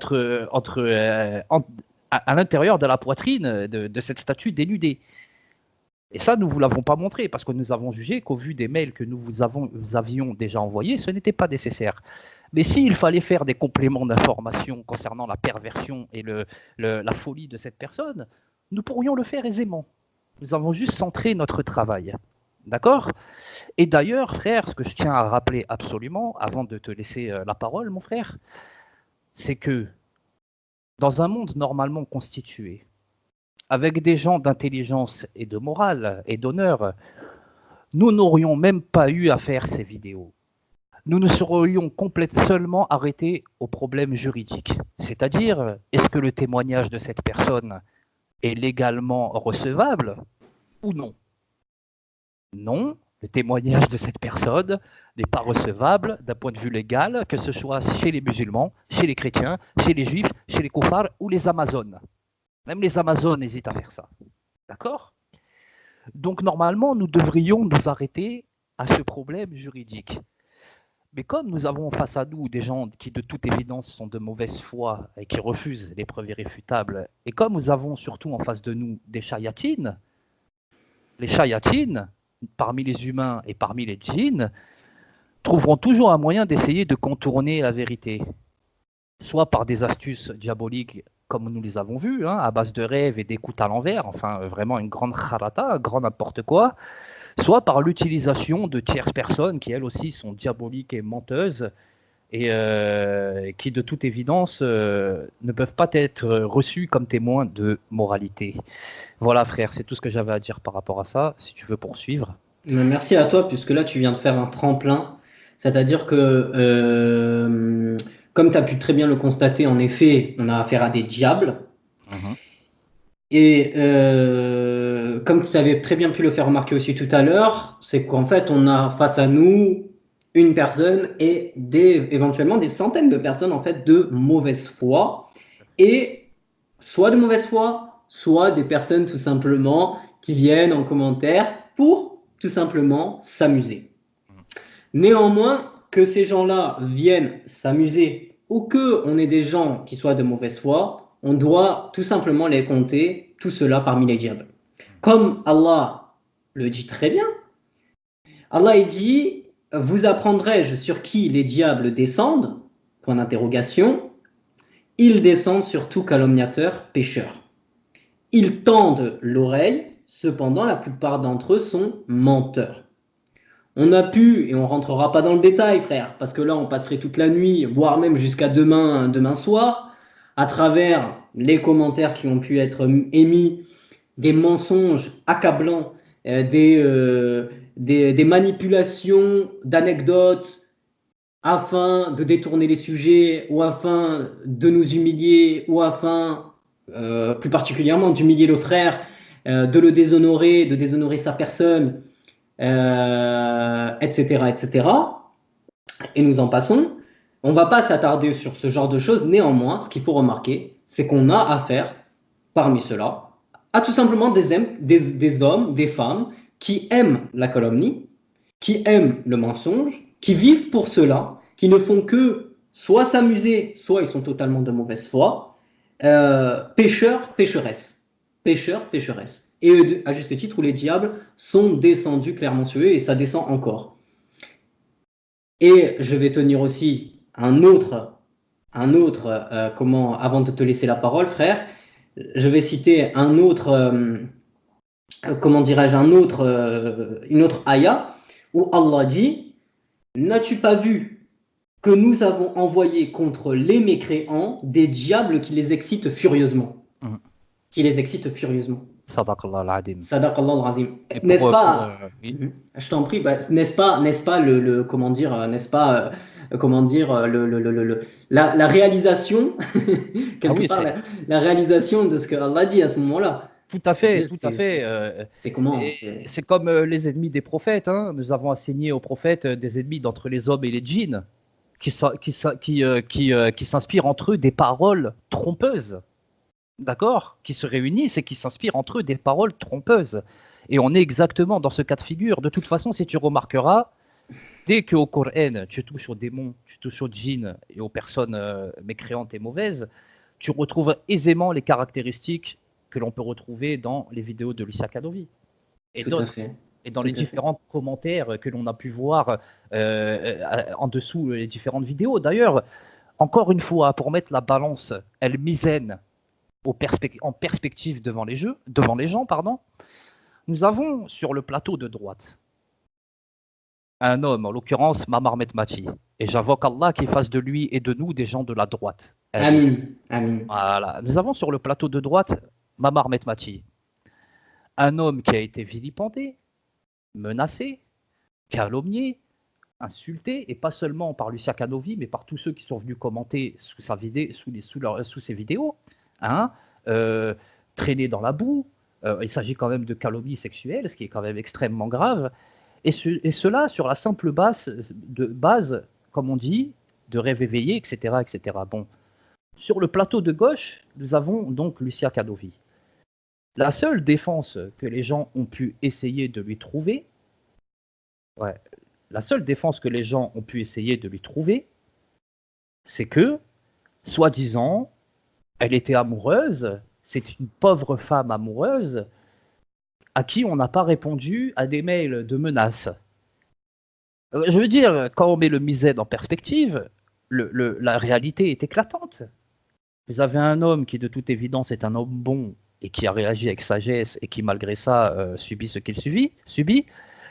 l'intérieur de la poitrine de cette statue dénudée. Et ça, nous ne vous l'avons pas montré parce que nous avons jugé qu'au vu des mails que nous avions déjà envoyés, ce n'était pas nécessaire. Mais s'il fallait faire des compléments d'information concernant la perversion et la folie de cette personne, nous pourrions le faire aisément. Nous avons juste centré notre travail. D'accord? Et d'ailleurs, frère, ce que je tiens à rappeler absolument, avant de te laisser la parole, mon frère, c'est que dans un monde normalement constitué, avec des gens d'intelligence et de morale et d'honneur, nous n'aurions même pas eu à faire ces vidéos. Nous nous serions seulement arrêtés au problème juridique. C'est-à-dire, est-ce que le témoignage de cette personne est légalement recevable ou non? Non, le témoignage de cette personne n'est pas recevable d'un point de vue légal, que ce soit chez les musulmans, chez les chrétiens, chez les juifs, chez les koufars ou les amazones. Même les amazones hésitent à faire ça. D'accord? Donc normalement, nous devrions nous arrêter à ce problème juridique. Mais comme nous avons face à nous des gens qui de toute évidence sont de mauvaise foi et qui refusent les preuves irréfutables, et comme nous avons surtout en face de nous des chayatines, les chayatines, parmi les humains et parmi les djinns, trouveront toujours un moyen d'essayer de contourner la vérité. Soit par des astuces diaboliques, comme nous les avons vues, hein, à base de rêves et d'écoute à l'envers, enfin vraiment une grande kharata, un grand n'importe quoi, soit par l'utilisation de tierces personnes qui elles aussi sont diaboliques et menteuses et qui de toute évidence ne peuvent pas être reçues comme témoins de moralité. Voilà frère, c'est tout ce que j'avais à dire par rapport à ça, si tu veux poursuivre. Merci à toi, puisque là tu viens de faire un tremplin, c'est-à-dire que comme tu as pu très bien le constater, en effet, on a affaire à des diables. Et comme tu avais très bien pu le faire remarquer aussi tout à l'heure, c'est qu'en fait, on a face à nous une personne et éventuellement des centaines de personnes en fait de mauvaise foi. Et soit de mauvaise foi, soit des personnes tout simplement qui viennent en commentaire pour tout simplement s'amuser. Néanmoins, que ces gens-là viennent s'amuser ou qu'on ait des gens qui soient de mauvaise foi, on doit tout simplement les compter, tout cela parmi les diables. Comme Allah le dit très bien, Allah il dit « Vous apprendrai-je sur qui les diables descendent ?» Point d'interrogation. Ils descendent sur tout calomniateur, pécheur. Ils tendent l'oreille, cependant la plupart d'entre eux sont menteurs. On a pu, et on ne rentrera pas dans le détail, frère, parce que là, on passerait toute la nuit, voire même jusqu'à demain soir, à travers les commentaires qui ont pu être émis, des mensonges accablants, des manipulations d'anecdotes afin de détourner les sujets, ou afin de nous humilier, ou afin, plus particulièrement, d'humilier le frère, de le déshonorer, de déshonorer sa personne, etc., etc. Et nous en passons. On ne va pas s'attarder sur ce genre de choses. Néanmoins, ce qu'il faut remarquer, c'est qu'on a affaire parmi ceux-là à tout simplement des hommes, des femmes qui aiment la calomnie, qui aiment le mensonge, qui vivent pour cela, qui ne font que soit s'amuser, soit ils sont totalement de mauvaise foi, pécheurs, pécheresses. Pécheurs, pécheresses. Et à juste titre, où les diables sont descendus clairement sur eux, et ça descend encore. Et je vais tenir aussi un autre avant de te laisser la parole, frère, je vais citer un autre, une autre ayah, où Allah dit, n'as-tu pas vu que nous avons envoyé contre les mécréants des diables qui les excitent furieusement. Qui les excitent furieusement. Sadaqallah al-Azim. Sadaqallah al-Azim. N'est-ce pas, je t'en prie, n'est-ce pas la réalisation, quelque part, la réalisation de ce que Allah dit à ce moment-là. Tout à fait, tout à fait. C'est comment c'est comme les ennemis des prophètes. Hein. Nous avons assigné aux prophètes des ennemis d'entre les hommes et les djinns qui s'inspirent entre eux des paroles trompeuses. D'accord, qui se réunissent et qui s'inspirent entre eux des paroles trompeuses. Et on est exactement dans ce cas de figure. De toute façon, si tu remarqueras, dès qu'au Coran, tu touches aux démons, tu touches aux djinns et aux personnes mécréantes et mauvaises, tu retrouves aisément les caractéristiques que l'on peut retrouver dans les vidéos de Lucia Kadovi. Et dans les différents commentaires que l'on a pu voir en dessous les différentes vidéos. D'ailleurs, encore une fois, pour mettre la balance, elle misaine en perspective devant les gens, nous avons sur le plateau de droite un homme, en l'occurrence Mamar Metmati, et j'invoque Allah qu'il fasse de lui et de nous des gens de la droite. Amin. Amin. Voilà. Nous avons sur le plateau de droite Mamar Metmati, un homme qui a été vilipendé, menacé, calomnié, insulté, et pas seulement par Lucia Kadovi, mais par tous ceux qui sont venus commenter sous ses vidéos. Hein, traîner dans la boue, il s'agit quand même de calomnie sexuelle, ce qui est quand même extrêmement grave, et cela sur la simple base, comme on dit, de rêve éveillé, etc., etc. Bon, sur le plateau de gauche, nous avons donc Lucia Kadovi. La seule défense que les gens ont pu essayer de lui trouver, c'est que, soi-disant, elle était amoureuse, c'est une pauvre femme amoureuse à qui on n'a pas répondu à des mails de menaces. Je veux dire, quand on met le misaine en perspective, la réalité est éclatante. Vous avez un homme qui, de toute évidence, est un homme bon et qui a réagi avec sagesse et qui, malgré ça, subit ce qu'il subit.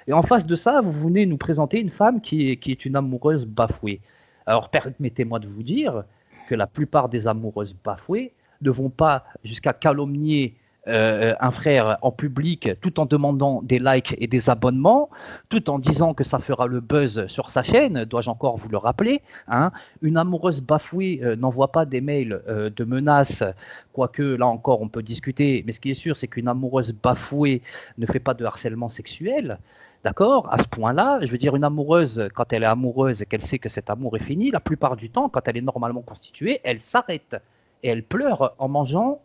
Et en face de ça, vous venez nous présenter une femme qui est une amoureuse bafouée. Alors, permettez-moi de vous dire que la plupart des amoureuses bafouées ne vont pas jusqu'à calomnier un frère en public tout en demandant des likes et des abonnements, tout en disant que ça fera le buzz sur sa chaîne, dois-je encore vous le rappeler, hein. Une amoureuse bafouée n'envoie pas des mails de menaces, quoique là encore on peut discuter, mais ce qui est sûr c'est qu'une amoureuse bafouée ne fait pas de harcèlement sexuel. D'accord? À ce point-là, je veux dire, une amoureuse, quand elle est amoureuse et qu'elle sait que cet amour est fini, la plupart du temps, quand elle est normalement constituée, elle s'arrête. Et elle pleure en mangeant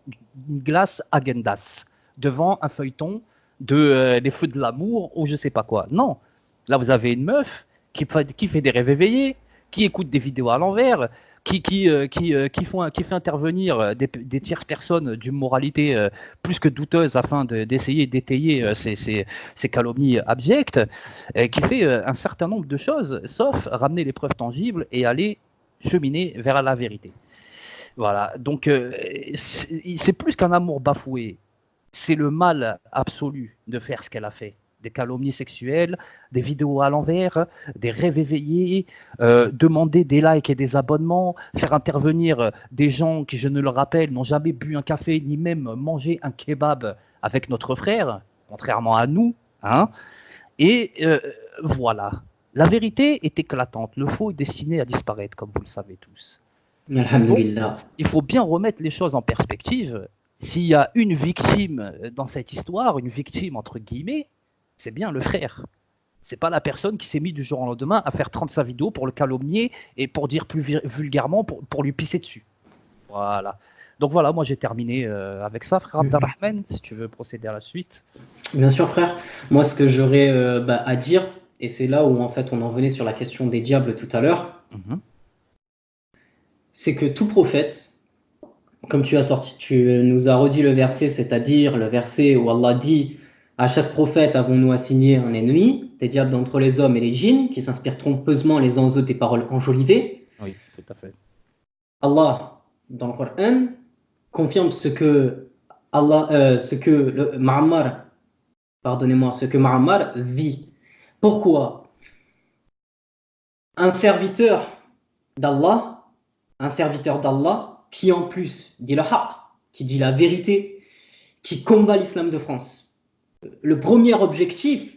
une glace Häagen-Dazs devant un feuilleton de Les Feux de l'amour ou je sais pas quoi. Non. Là, vous avez une meuf qui fait des rêves éveillés, qui écoute des vidéos à l'envers, qui fait intervenir des tierces personnes d'une moralité plus que douteuse afin d'essayer d'étayer ces calomnies abjectes, qui fait un certain nombre de choses, sauf ramener les preuves tangibles et aller cheminer vers la vérité. Voilà, donc c'est plus qu'un amour bafoué, c'est le mal absolu de faire ce qu'elle a fait. Des calomnies sexuelles, des vidéos à l'envers, des rêves éveillés, demander des likes et des abonnements, faire intervenir des gens qui, je ne le rappelle, n'ont jamais bu un café ni même mangé un kebab avec notre frère, contrairement à nous. Hein. Et voilà, la vérité est éclatante, le faux est destiné à disparaître, comme vous le savez tous. Donc, il faut bien remettre les choses en perspective. S'il y a une victime dans cette histoire, une victime entre guillemets, c'est bien le frère. C'est pas la personne qui s'est mise du jour au lendemain à faire 35 vidéos pour le calomnier et pour dire plus vulgairement, pour lui pisser dessus. Voilà. Donc voilà, moi j'ai terminé avec ça, frère Abdelrahman, si tu veux procéder à la suite. Bien sûr, frère. Moi, ce que j'aurais à dire, et c'est là où en fait on en venait sur la question des diables tout à l'heure, c'est que tout prophète, comme tu nous as redit le verset, c'est-à-dire le verset où Allah dit à chaque prophète avons-nous assigné un ennemi, des diables d'entre les hommes et les djinns, qui s'inspirent trompeusement les uns aux autres des paroles enjolivées. Oui, tout à fait. Allah, dans le Coran, confirme ce que Ma'ammar, pardonnez-moi, ce que Ma'ammar vit. Pourquoi? Un serviteur d'Allah qui en plus dit le haqq, qui dit la vérité, qui combat l'islam de France. Le premier objectif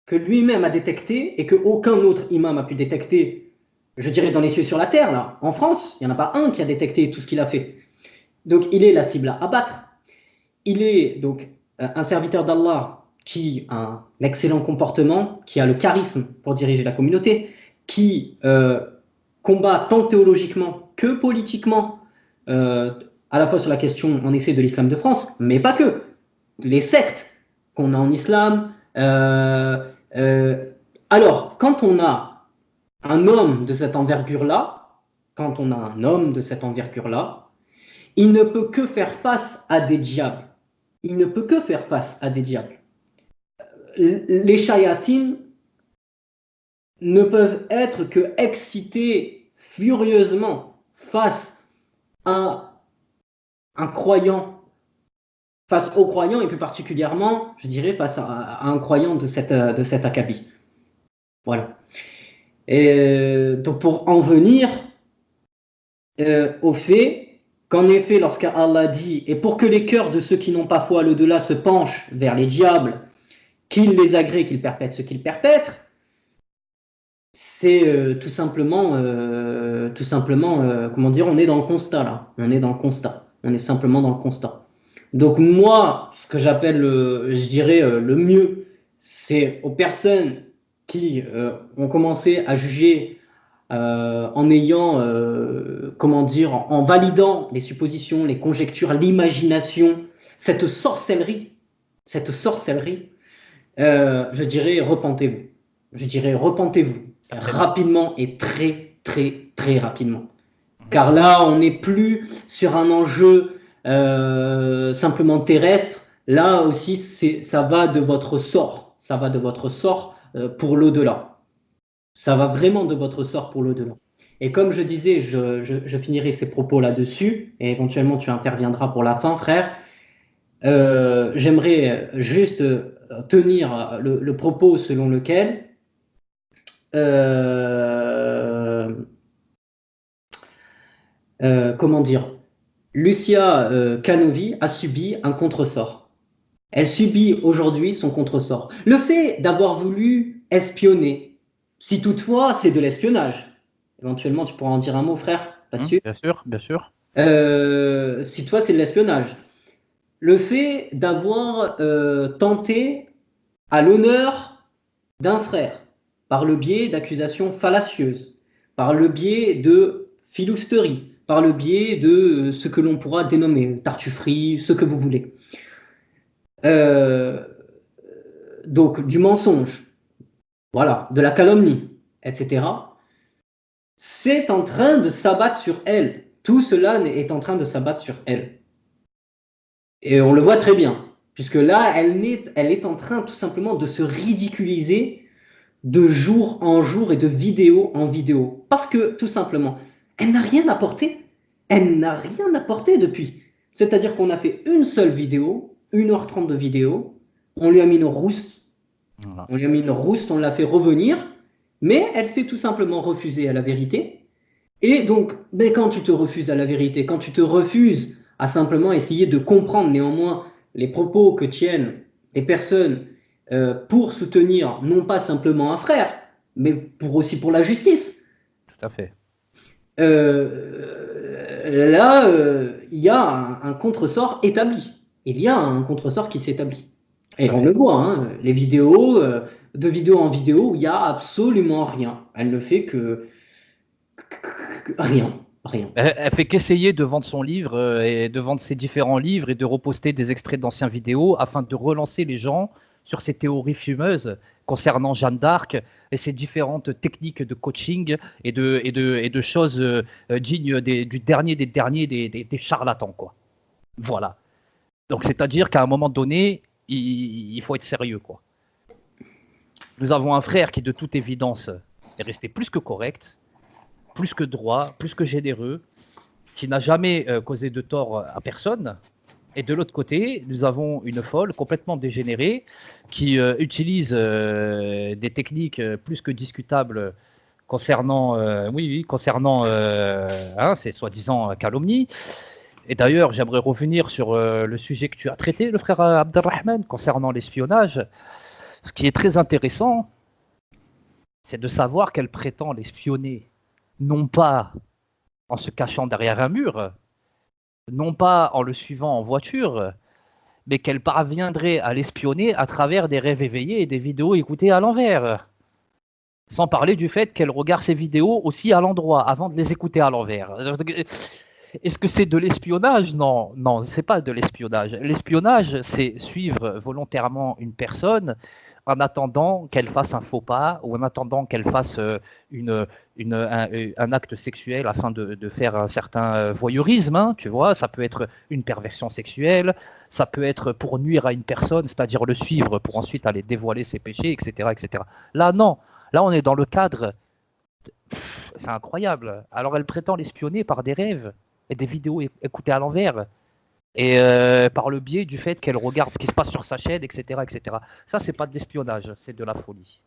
que lui-même a détecté et que aucun autre imam a pu détecter, je dirais dans les cieux sur la terre, là, en France, il n'y en a pas un qui a détecté tout ce qu'il a fait. Donc il est la cible à abattre. Il est donc un serviteur d'Allah qui a un excellent comportement, qui a le charisme pour diriger la communauté, qui combat tant théologiquement que politiquement, à la fois sur la question en effet de l'islam de France, mais pas que. Les sectes qu'on a en islam. Alors, quand on a un homme de cette envergure-là, il ne peut que faire face à des diables. Les shayatines ne peuvent être que excités furieusement face à un croyant, face aux croyants, et plus particulièrement, je dirais, face à un croyant de cet acabit. Voilà. Et donc pour en venir au fait qu'en effet, lorsqu'Allah dit « Et pour que les cœurs de ceux qui n'ont pas foi à l'au-delà se penchent vers les diables, qu'ils les agréent, qu'ils perpètrent ce qu'ils perpètrent », c'est tout simplement, comment dire, on est dans le constat là. On est simplement dans le constat. Donc moi, ce que j'appelle, je dirais, le mieux, c'est aux personnes qui ont commencé à juger en ayant, comment dire, en validant les suppositions, les conjectures, l'imagination, cette sorcellerie, je dirais repentez-vous rapidement et très très très rapidement. Car là, on n'est plus sur un enjeu simplement terrestre. Là aussi, ça va de votre sort. Pour l'au-delà. Ça va vraiment de votre sort pour l'au-delà. Et comme je disais, je finirai ces propos là-dessus, et éventuellement tu interviendras pour la fin, frère. J'aimerais juste tenir le propos selon lequel comment dire, Lucia Canovi a subi un contresort. Elle subit aujourd'hui son contresort. Le fait d'avoir voulu espionner, si toutefois c'est de l'espionnage, éventuellement tu pourras en dire un mot, frère, là-dessus. Bien sûr, bien sûr. Si toi c'est de l'espionnage. Le fait d'avoir tenté à l'honneur d'un frère, par le biais d'accusations fallacieuses, par le biais de filousterie, par le biais de ce que l'on pourra dénommer tartufferie, ce que vous voulez. Donc du mensonge, voilà, de la calomnie, etc. C'est en train de s'abattre sur elle. Tout cela est en train de s'abattre sur elle. Et on le voit très bien, puisque là, elle est en train tout simplement de se ridiculiser de jour en jour et de vidéo en vidéo. Parce que, tout simplement, elle n'a rien apporté. Elle n'a rien apporté depuis. C'est-à-dire qu'on a fait une seule vidéo, 1h30 de vidéo, on lui a mis une rouste, on l'a fait revenir, mais elle s'est tout simplement refusée à la vérité. Et donc, quand tu te refuses à la vérité, quand tu te refuses à simplement essayer de comprendre néanmoins les propos que tiennent des personnes pour soutenir non pas simplement un frère, mais aussi pour la justice. Tout à fait. Là, il y a un contresort établi. Il y a un contresort qui s'établit. Et on le voit, hein, les vidéos, de vidéo en vidéo, où il n'y a absolument rien. Elle ne fait que rien. rien. Elle fait qu'essayer de vendre son livre et de vendre ses différents livres et de reposter des extraits d'anciennes vidéos afin de relancer les gens sur ses théories fumeuses concernant Jeanne d'Arc et ses différentes techniques de coaching et de choses dignes du dernier des derniers des charlatans, quoi. Voilà. Donc c'est-à-dire qu'à un moment donné, il faut être sérieux, quoi. Nous avons un frère qui, de toute évidence, est resté plus que correct, plus que droit, plus que généreux, qui n'a jamais causé de tort à personne. Et de l'autre côté, nous avons une folle complètement dégénérée qui utilise des techniques plus que discutables concernant, concernant ces soi-disant calomnies. Et d'ailleurs, j'aimerais revenir sur le sujet que tu as traité, le frère Abdelrahman, concernant l'espionnage. Ce qui est très intéressant, c'est de savoir qu'elle prétend l'espionner, non pas en se cachant derrière un mur, non pas en le suivant en voiture, mais qu'elle parviendrait à l'espionner à travers des rêves éveillés et des vidéos écoutées à l'envers. Sans parler du fait qu'elle regarde ces vidéos aussi à l'endroit, avant de les écouter à l'envers. Est-ce que c'est de l'espionnage? Non, non, c'est pas de l'espionnage. L'espionnage, c'est suivre volontairement une personne en attendant qu'elle fasse un faux pas ou en attendant qu'elle fasse un acte sexuel afin de faire un certain voyeurisme, hein, tu vois. Ça peut être une perversion sexuelle, ça peut être pour nuire à une personne, c'est-à-dire le suivre pour ensuite aller dévoiler ses péchés, etc., etc. Là, non. Là, on est dans le cadre... C'est incroyable. Alors, elle prétend l'espionner par des rêves et des vidéos écoutées à l'envers. Et par le biais du fait qu'elle regarde ce qui se passe sur sa chaîne, etc., etc. Ça, c'est pas de l'espionnage, c'est de la folie.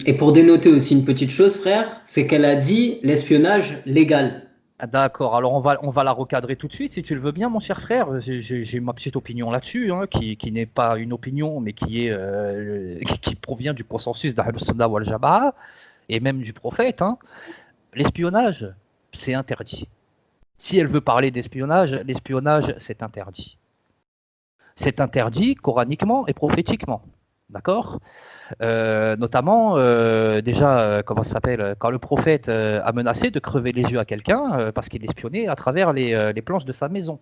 Et pour dénoter aussi une petite chose, frère, c'est qu'elle a dit l'espionnage légal. Ah, d'accord, alors on va la recadrer tout de suite, si tu le veux bien, mon cher frère. J'ai ma petite opinion là-dessus, hein, qui n'est pas une opinion, mais qui provient du consensus d'Ahlus Sunnah wal Jama'a, et même du prophète. Hein. L'espionnage, c'est interdit. Si elle veut parler d'espionnage, l'espionnage, c'est interdit. C'est interdit coraniquement et prophétiquement. D'accord notamment, déjà, comment ça s'appelle, quand le prophète a menacé de crever les yeux à quelqu'un parce qu'il espionnait à travers les planches de sa maison.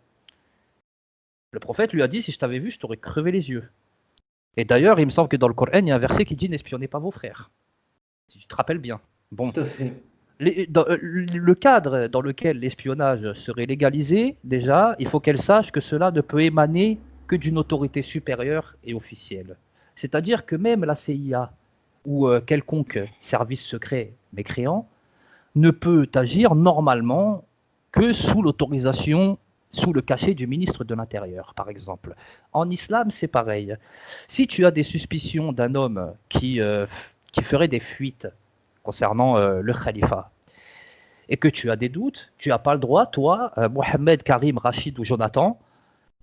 Le prophète lui a dit, si je t'avais vu, je t'aurais crevé les yeux. Et d'ailleurs, il me semble que dans le Coran, il y a un verset qui dit, n'espionnez pas vos frères. Si tu te rappelles bien. Bon. Tout à fait. Le cadre dans lequel l'espionnage serait légalisé, déjà, il faut qu'elle sache que cela ne peut émaner que d'une autorité supérieure et officielle. C'est-à-dire que même la CIA ou quelconque service secret mécréant ne peut agir normalement que sous l'autorisation, sous le cachet du ministre de l'Intérieur, par exemple. En islam, c'est pareil. Si tu as des suspicions d'un homme qui ferait des fuites concernant le khalifa, et que tu as des doutes, tu n'as pas le droit, toi, Mohamed, Karim, Rachid ou Jonathan,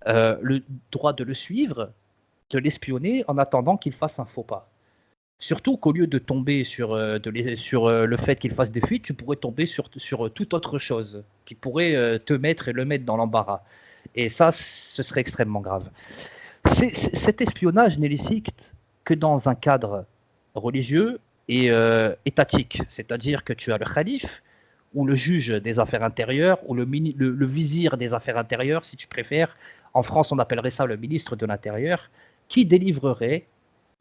le droit de le suivre, de l'espionner en attendant qu'il fasse un faux pas. Surtout qu'au lieu de tomber sur le fait qu'il fasse des fuites, tu pourrais tomber sur toute autre chose qui pourrait te mettre et le mettre dans l'embarras. Et ça, ce serait extrêmement grave. Cet espionnage n'est licite que dans un cadre religieux et étatique. C'est-à-dire que tu as le calife, ou le juge des affaires intérieures, ou le vizir des affaires intérieures, si tu préfères. En France, on appellerait ça le ministre de l'Intérieur, qui délivrerait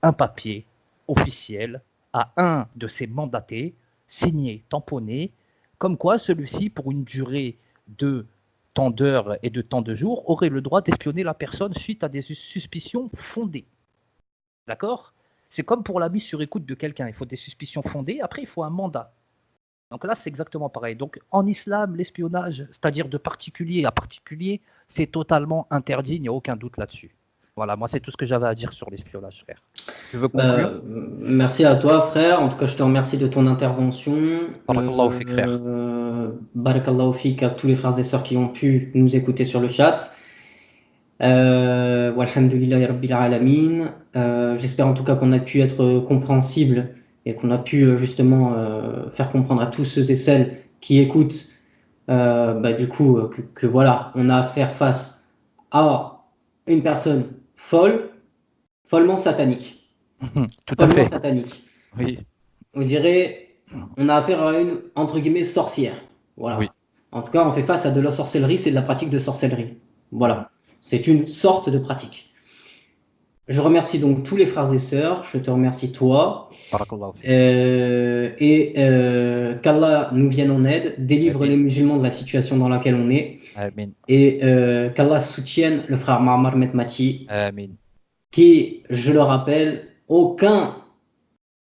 un papier officiel à un de ses mandatés, signé, tamponné, comme quoi celui-ci, pour une durée de tant d'heures et de tant de jours, aurait le droit d'espionner la personne suite à des suspicions fondées. D'accord ? C'est comme pour la mise sur écoute de quelqu'un. Il faut des suspicions fondées, après il faut un mandat. Donc là, c'est exactement pareil. Donc en islam, l'espionnage, c'est-à-dire de particulier à particulier, c'est totalement interdit, il n'y a aucun doute là-dessus. Voilà, moi c'est tout ce que j'avais à dire sur l'espionnage, frère. Tu veux conclure ? Merci à toi, frère. En tout cas, je te remercie de ton intervention. Barakallahu fik, frère. Barakallahu fik à tous les frères et sœurs qui ont pu nous écouter sur le chat. Walhamdulillahi Rabbil Alamin. J'espère en tout cas qu'on a pu être compréhensible et qu'on a pu justement faire comprendre à tous ceux et celles qui écoutent du coup que voilà, on a à faire face à une personne follement satanique. Tout à fait. Satanique. Oui. On dirait, on a affaire à une entre guillemets sorcière. Voilà. Oui. En tout cas, on fait face à de la sorcellerie, c'est de la pratique de sorcellerie. Voilà, c'est une sorte de pratique. Je remercie donc tous les frères et sœurs, je te remercie toi, Barakallahu fik. qu'Allah nous vienne en aide, délivre Amin. les musulmans de la situation dans laquelle on est, Amin. et qu'Allah soutienne le frère Ma'mar Metmati, Amin. qui, je le rappelle, aucun,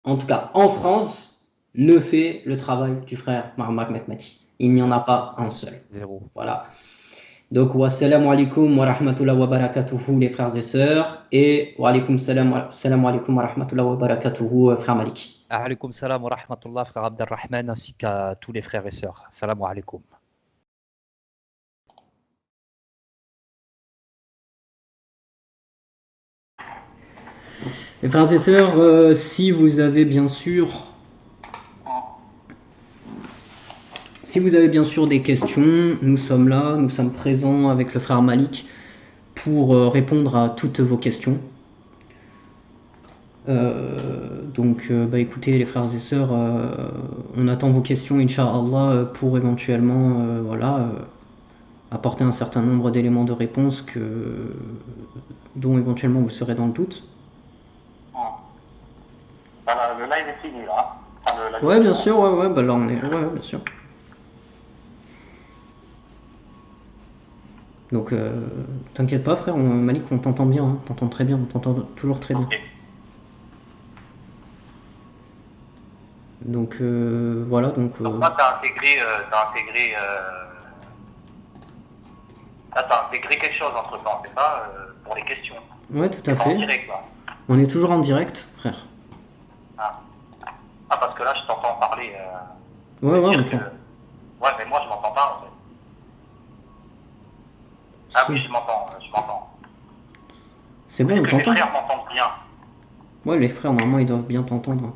en tout cas en France, ne fait le travail du frère Ma'mar Metmati. Il n'y en a pas un seul. Zéro. Voilà. Donc, wassalamu alaikum wa rahmatullahi wa barakatuhu, les frères et sœurs, et wa alaikum salam wa rahmatullahi wa barakatuhu, frère Malik. Alaykoum salam wa rahmatullah, frère Abdelrahman, ainsi qu'à tous les frères et sœurs. Salam alaikum. Les frères et sœurs, si vous avez bien sûr des questions, nous sommes là, nous sommes présents avec le frère Malik pour répondre à toutes vos questions. Donc, écoutez, les frères et sœurs, on attend vos questions, Inch'Allah, pour éventuellement apporter un certain nombre d'éléments de réponse dont éventuellement vous serez dans le doute. Le live est fini là. Enfin, Ouais, bien sûr, ouais, là on est. Ouais, bien sûr. Donc, t'inquiète pas, frère, Malik, on t'entend bien, hein, t'entends très bien, on t'entend toujours très bien. Ok. Donc, voilà, donc. Donc moi, t'as intégré quelque chose entre temps, c'est ça, pour les questions. Ouais, tout à C'est pas en fait. direct là. On est toujours en direct, frère. Ah, parce que là, je t'entends parler. Ouais, on dire entend. Ouais, mais moi, je m'entends pas en fait. Ah oui, je m'entends. C'est bon, on Est-ce que mes t'entend. frères m'entendent bien? Ouais, les frères, normalement, ils doivent bien t'entendre.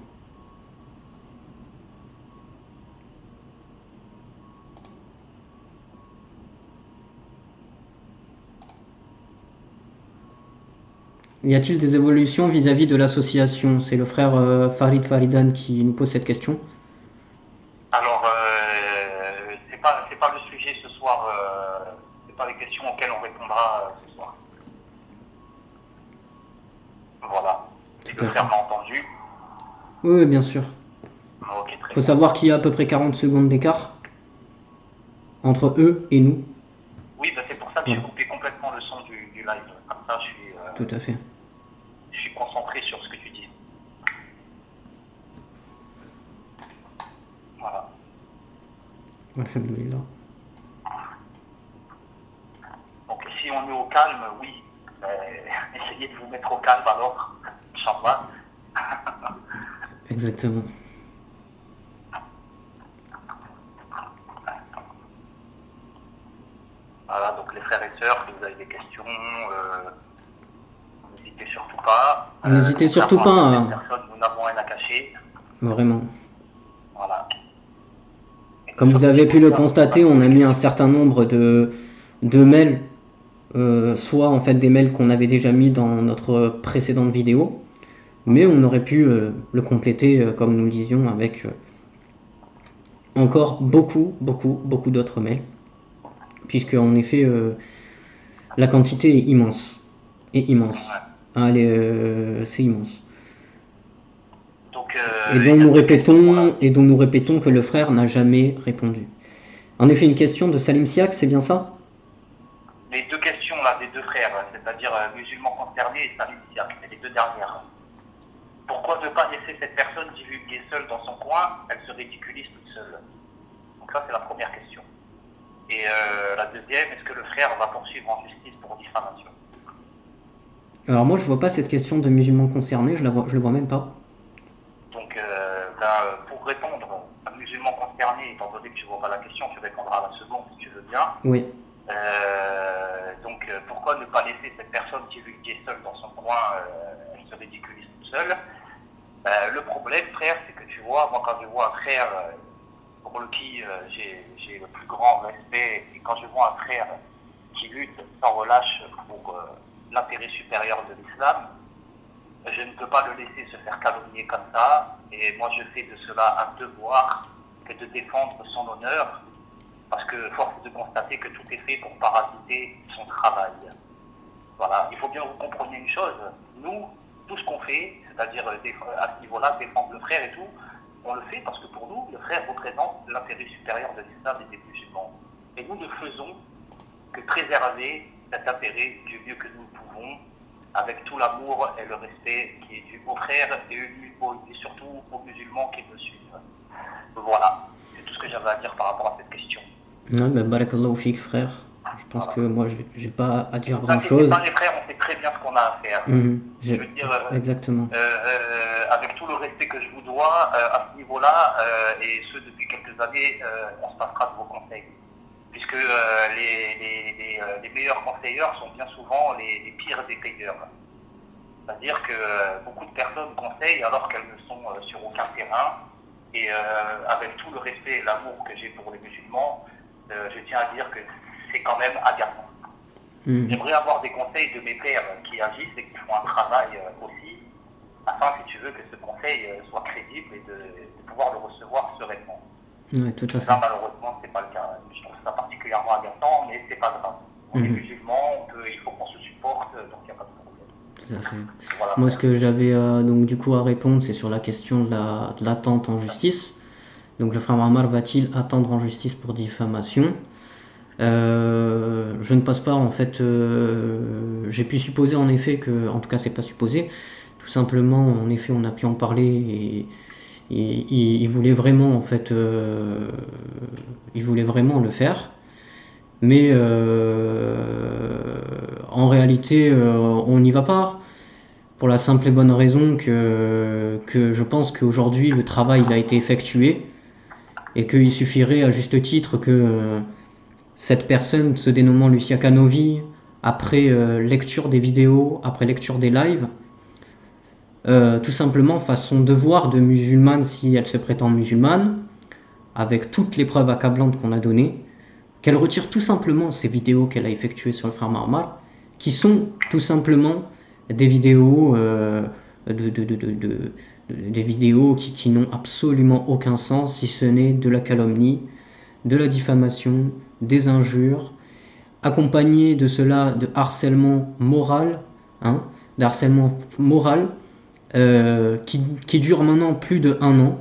Y a-t-il des évolutions vis-à-vis de l'association? C'est le frère Farid Faridan qui nous pose cette question. Alors, c'est pas le sujet ce soir. C'est pas les questions auxquelles on répondra ce soir. Voilà. Et Tout à le frère fait. m'a entendu. Oui, bien sûr. Ok, très Faut bien. savoir qu'il y a à peu près 40 secondes d'écart entre eux et nous. Oui, c'est pour ça que Voilà. j'ai coupé complètement le son du live. Comme ça, Tout à fait. je suis concentré sur ce que tu dis. Voilà. Alhamdulillah. Donc si on est au calme, oui. Essayez de vous mettre au calme alors. Inch'Allah. Exactement. Voilà, donc les frères et sœurs, si vous avez des questions, n'hésitez surtout pas. N'hésitez surtout pas. Personne, nous n'avons rien à cacher. Vraiment. Voilà. Comme vous avez pu le constater, on a mis un certain nombre de mails, soit en fait des mails qu'on avait déjà mis dans notre précédente vidéo, mais on aurait pu le compléter, comme nous le disions, avec encore beaucoup d'autres mails, puisque en effet la quantité est immense. Et immense. Ouais. Ah, c'est immense. Donc, Et dont nous répétons que le frère n'a jamais répondu. En effet, une question de Salim Siak, c'est bien ça? les deux questions là des deux frères, c'est-à-dire musulmans concernés et Salim Siak, c'est les deux dernières. Pourquoi ne pas laisser cette personne divulguer seule dans son coin? Elle se ridiculise toute seule. Donc ça, c'est la première question. Et la deuxième, est-ce que le frère va poursuivre en justice pour diffamation? Alors moi, je vois pas cette question de musulmans concernés, je le vois même pas. Donc, pour répondre à musulmans concernés, étant donné que tu ne vois pas la question, tu répondras à la seconde si tu veux bien. Oui. Donc, pourquoi ne pas laisser cette personne divulguer seule dans son coin? Elle se ridiculise toute seule. Le problème, frère, c'est que tu vois, moi, quand je vois un frère pour qui j'ai le plus grand respect, et quand je vois un frère qui lutte sans relâche pour l'intérêt supérieur de l'islam, je ne peux pas le laisser se faire calomnier comme ça, et moi je fais de cela un devoir que de défendre son honneur parce que force est de constater que tout est fait pour parasiter son travail. Voilà, il faut bien que vous compreniez une chose, nous, tout ce qu'on fait, c'est-à-dire à ce niveau-là, défendre le frère et tout, on le fait parce que pour nous, le frère représente l'intérêt supérieur de l'islam et des musulmans. Et nous ne faisons que préserver cet intérêt du mieux que nous pouvons, avec tout l'amour et le respect qui est dû aux frères et surtout aux musulmans qui le suivent. Voilà, c'est tout ce que j'avais à dire par rapport à cette question. Ouais, bah, barakallahu fik, frère. Je pense Voilà. que moi, j'ai pas à dire Ne vous grand inquiétez chose. pas, les frères, on sait très bien ce qu'on a à faire. Je veux dire, Exactement. avec tout le respect que je vous dois, à ce niveau-là, et ce depuis quelques années, on se passera de vos conseils. Puisque les meilleurs conseilleurs sont bien souvent les pires des payeurs. C'est-à-dire que beaucoup de personnes conseillent alors qu'elles ne sont sur aucun terrain. Et avec tout le respect et l'amour que j'ai pour les musulmans, je tiens à dire que c'est quand même agaçant. J'aimerais avoir des conseils de mes pères qui agissent et qui font un travail aussi, afin, si tu veux, que ce conseil soit crédible et de pouvoir le recevoir sereinement. Ouais, tout à fait. Là, malheureusement, c'est pas le cas. Je trouve ça particulièrement agaçant, mais c'est pas grave. On est musulmans, il faut qu'on se supporte, donc il n'y a pas de problème. Tout à fait. Voilà. Moi, ce que j'avais donc du coup à répondre, c'est sur la question de l'attente en justice. Donc, le frère Ammar va-t-il attendre en justice pour diffamation? Je ne pense pas, en fait. J'ai pu supposer en effet que, en tout cas, c'est pas supposé. Tout simplement, en effet, on a pu en parler et il voulait vraiment, en fait, il voulait vraiment le faire. Mais en réalité, on n'y va pas. Pour la simple et bonne raison que je pense qu'aujourd'hui, le travail il a été effectué et qu'il suffirait à juste titre que cette personne se dénommant Lucia Canovi, après lecture des vidéos, après lecture des lives, tout simplement fasse son devoir de musulmane si elle se prétend musulmane, avec toutes les preuves accablantes qu'on a données, qu'elle retire tout simplement ces vidéos qu'elle a effectuées sur le frère Ammar, qui sont tout simplement des vidéos, des vidéos qui n'ont absolument aucun sens, si ce n'est de la calomnie, de la diffamation, des injures, accompagnées de cela de harcèlement moral, qui dure maintenant plus de 1 an.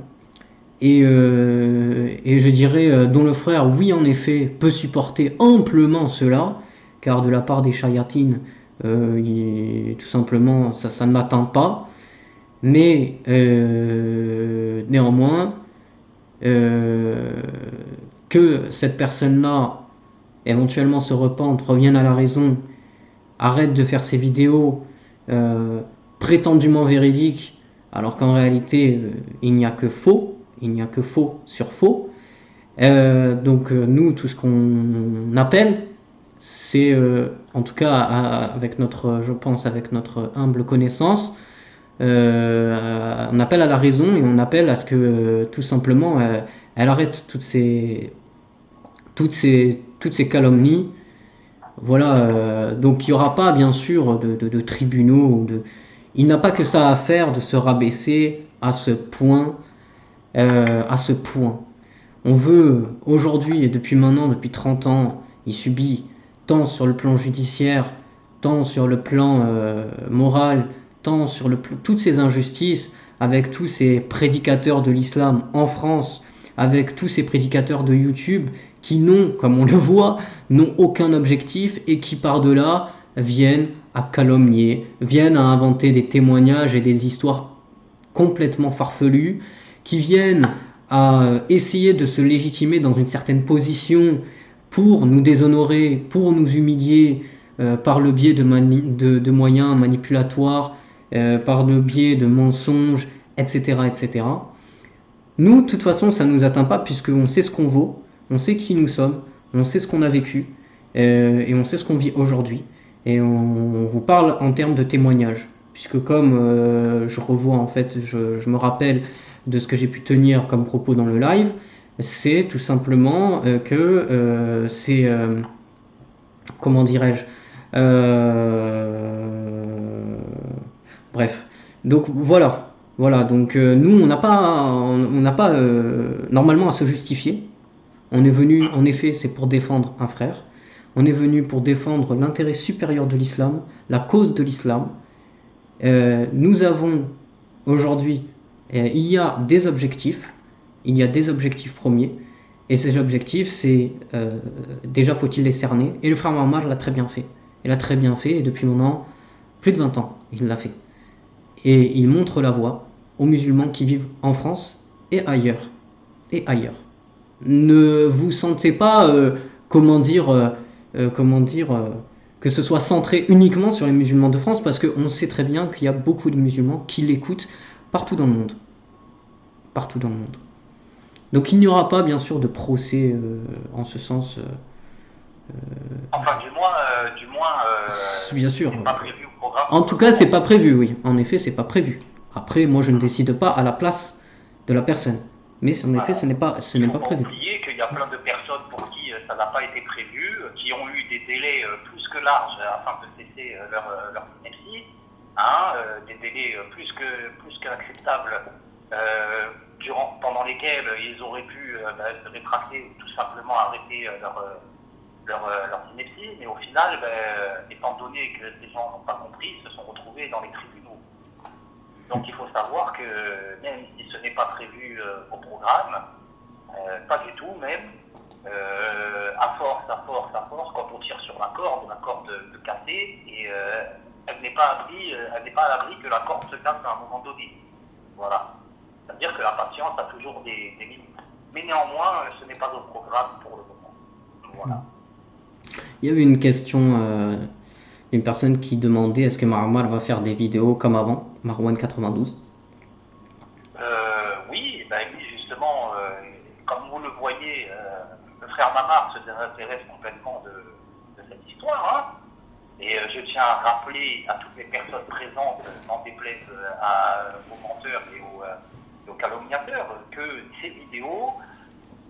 Et je dirais dont le frère, oui en effet, peut supporter amplement cela, car de la part des chayatines, tout simplement, ça ne l'atteint pas. Mais néanmoins, que cette personne-là éventuellement se repente, revienne à la raison, arrête de faire ses vidéos prétendument véridiques, alors qu'en réalité, il n'y a que faux sur faux. Donc nous, tout ce qu'on appelle, c'est en tout cas avec notre, je pense, avec notre humble connaissance, on appelle à la raison et on appelle à ce que tout simplement elle arrête toutes ces calomnies. Voilà, donc il n'y aura pas bien sûr de tribunaux, il n'a pas que ça à faire de se rabaisser à ce point. On veut aujourd'hui et depuis 30 ans, il subit tant sur le plan judiciaire, tant sur le plan moral, tant sur toutes ces injustices, avec tous ces prédicateurs de l'islam en France, avec tous ces prédicateurs de YouTube qui n'ont, comme on le voit, n'ont aucun objectif et qui par-delà viennent à calomnier, viennent à inventer des témoignages et des histoires complètement farfelues, qui viennent à essayer de se légitimer dans une certaine position pour nous déshonorer, pour nous humilier par le biais de moyens manipulatoires, par le biais de mensonges, etc., etc. Nous, de toute façon, ça ne nous atteint pas puisqu'on sait ce qu'on vaut, on sait qui nous sommes, on sait ce qu'on a vécu et on sait ce qu'on vit aujourd'hui. Et on vous parle en termes de témoignages, puisque comme je revois en fait, je me rappelle de ce que j'ai pu tenir comme propos dans le live, c'est tout simplement que c'est comment dirais-je bref, donc voilà, donc nous on n'a pas normalement à se justifier, On est venu, en effet, c'est pour défendre un frère. On est venu pour défendre l'intérêt supérieur de l'islam, la cause de l'islam. Nous avons aujourd'hui, il y a des objectifs. Il y a des objectifs premiers. Et ces objectifs, c'est déjà faut-il les cerner. Et le frère Muammar l'a très bien fait. Il l'a très bien fait et depuis maintenant plus de 20 ans, il l'a fait. Et il montre la voie aux musulmans qui vivent en France et ailleurs. Et ailleurs. Ne vous sentez pas, que ce soit centré uniquement sur les musulmans de France, parce qu'on sait très bien qu'il y a beaucoup de musulmans qui l'écoutent partout dans le monde. Partout dans le monde. Donc il n'y aura pas, bien sûr, de procès en ce sens. Enfin, du moins, bien sûr. c'est pas prévu au programme. En tout cas, c'est pas prévu, oui. En effet, c'est pas prévu. Après, moi, je ne décide pas à la place de la personne. Mais en effet, ce n'est pas prévu. Il ne faut pas oublier qu'il y a plein de personnes pour qui ça n'a pas été prévu, qui ont eu des délais plus que larges afin de cesser leur synepsie, des délais plus qu'acceptables, pendant lesquels ils auraient pu se rétracter ou tout simplement arrêter leur synepsie, mais au final, étant donné que ces gens n'ont pas compris, ils se sont retrouvés dans les tribunaux. Donc il faut savoir que même si ce n'est pas prévu au programme, pas du tout même, à force, quand on tire sur la corde peut casser et elle n'est pas à l'abri que la corde se casse à un moment donné. Voilà. C'est-à-dire que la patience a toujours des limites. Mais néanmoins, ce n'est pas au programme pour le moment. Voilà. Il y avait une question d'une personne qui demandait est-ce que Marwan va faire des vidéos comme avant, Marwan 92. Oui, justement, comme vous le voyez, le frère Mamar se désintéresse complètement de cette histoire. Et je tiens à rappeler à toutes les personnes présentes, n'en déplaise aux menteurs et aux calomniateurs, que ces vidéos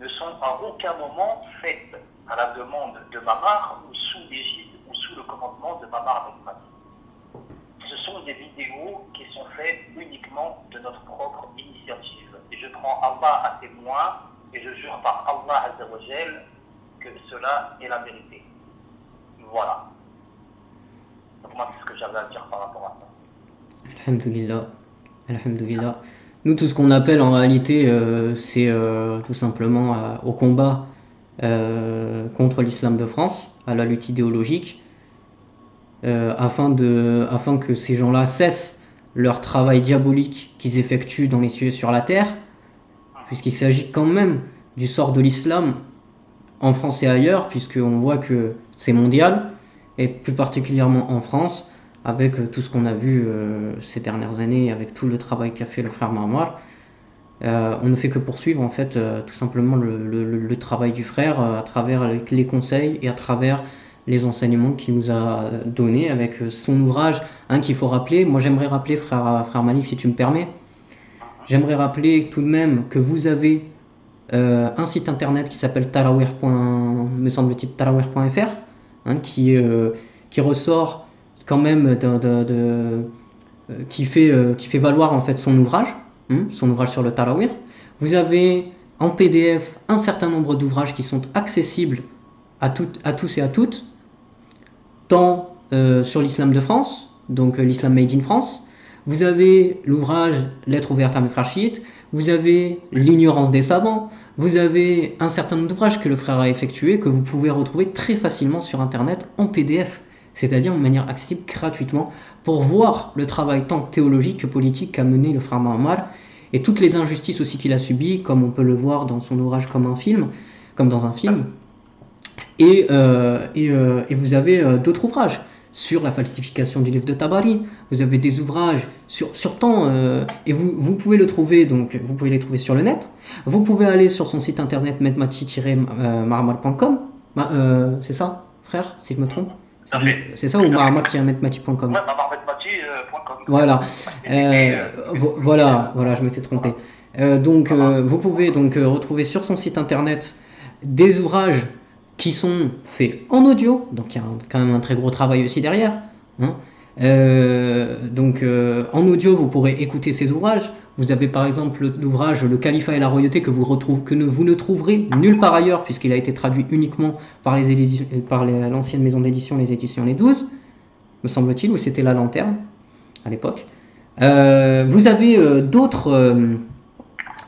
ne sont à aucun moment faites à la demande de Mamar ou sous l'égide ou sous le commandement de Mamar Ahmed. Ce sont des vidéos qui sont faites uniquement de notre propre initiative. Et je prends Allah à témoin et je jure par Allah Azza wa Jal que cela est la vérité. Voilà. Donc moi, c'est ce que j'avais à dire par rapport à ça. Alhamdulillah. Alhamdulillah. Nous, tout ce qu'on appelle en réalité, c'est tout simplement au combat contre l'islam de France, à la lutte idéologique, afin que ces gens-là cessent leur travail diabolique qu'ils effectuent dans les cieux et sur la terre, puisqu'il s'agit quand même du sort de l'islam en France et ailleurs, puisqu'on voit que c'est mondial, et plus particulièrement en France, avec tout ce qu'on a vu ces dernières années, avec tout le travail qu'a fait le frère Muammar. On ne fait que poursuivre en fait tout simplement le travail du frère à travers les conseils et à travers les enseignements qu'il nous a donnés avec son ouvrage qu'il faut rappeler. Moi j'aimerais rappeler, frère Malik, si tu me permets, j'aimerais rappeler tout de même que vous avez un site internet qui s'appelle me semble-t-il tarawih.fr, qui ressort quand même qui fait valoir en fait son ouvrage sur le Tarawih. Vous avez en PDF un certain nombre d'ouvrages qui sont accessibles à tous et à toutes, tant sur l'islam de France, donc l'islam made in France. Vous avez l'ouvrage Lettre ouverte à mes frères chiites, vous avez l'ignorance des savants, vous avez un certain nombre d'ouvrages que le frère a effectués, que vous pouvez retrouver très facilement sur internet en PDF, c'est-à-dire de manière accessible gratuitement, pour voir le travail tant théologique que politique qu'a mené le frère Muammar, et toutes les injustices aussi qu'il a subies, comme on peut le voir dans son ouvrage comme dans un film. Et vous avez d'autres ouvrages sur la falsification du livre de Tabari, vous avez des ouvrages sur tant, et vous pouvez le trouver, donc vous pouvez les trouver sur le net. Vous pouvez aller sur son site internet metmati-marmar.com, c'est ça, frère, si je me trompe? C'est ça, ou marmar-metmati.com? Ouais, marmar-metmati.com. Voilà, voilà, je m'étais trompé. Vous pouvez donc retrouver sur son site internet des ouvrages qui sont faits en audio, donc il y a quand même un très gros travail aussi derrière, En audio, vous pourrez écouter ces ouvrages. Vous avez par exemple l'ouvrage Le Califat et la Royauté que vous ne trouverez nulle part ailleurs, puisqu'il a été traduit uniquement par l'ancienne maison d'édition, les éditions Les 12, me semble-t-il, ou c'était La Lanterne à l'époque. Vous avez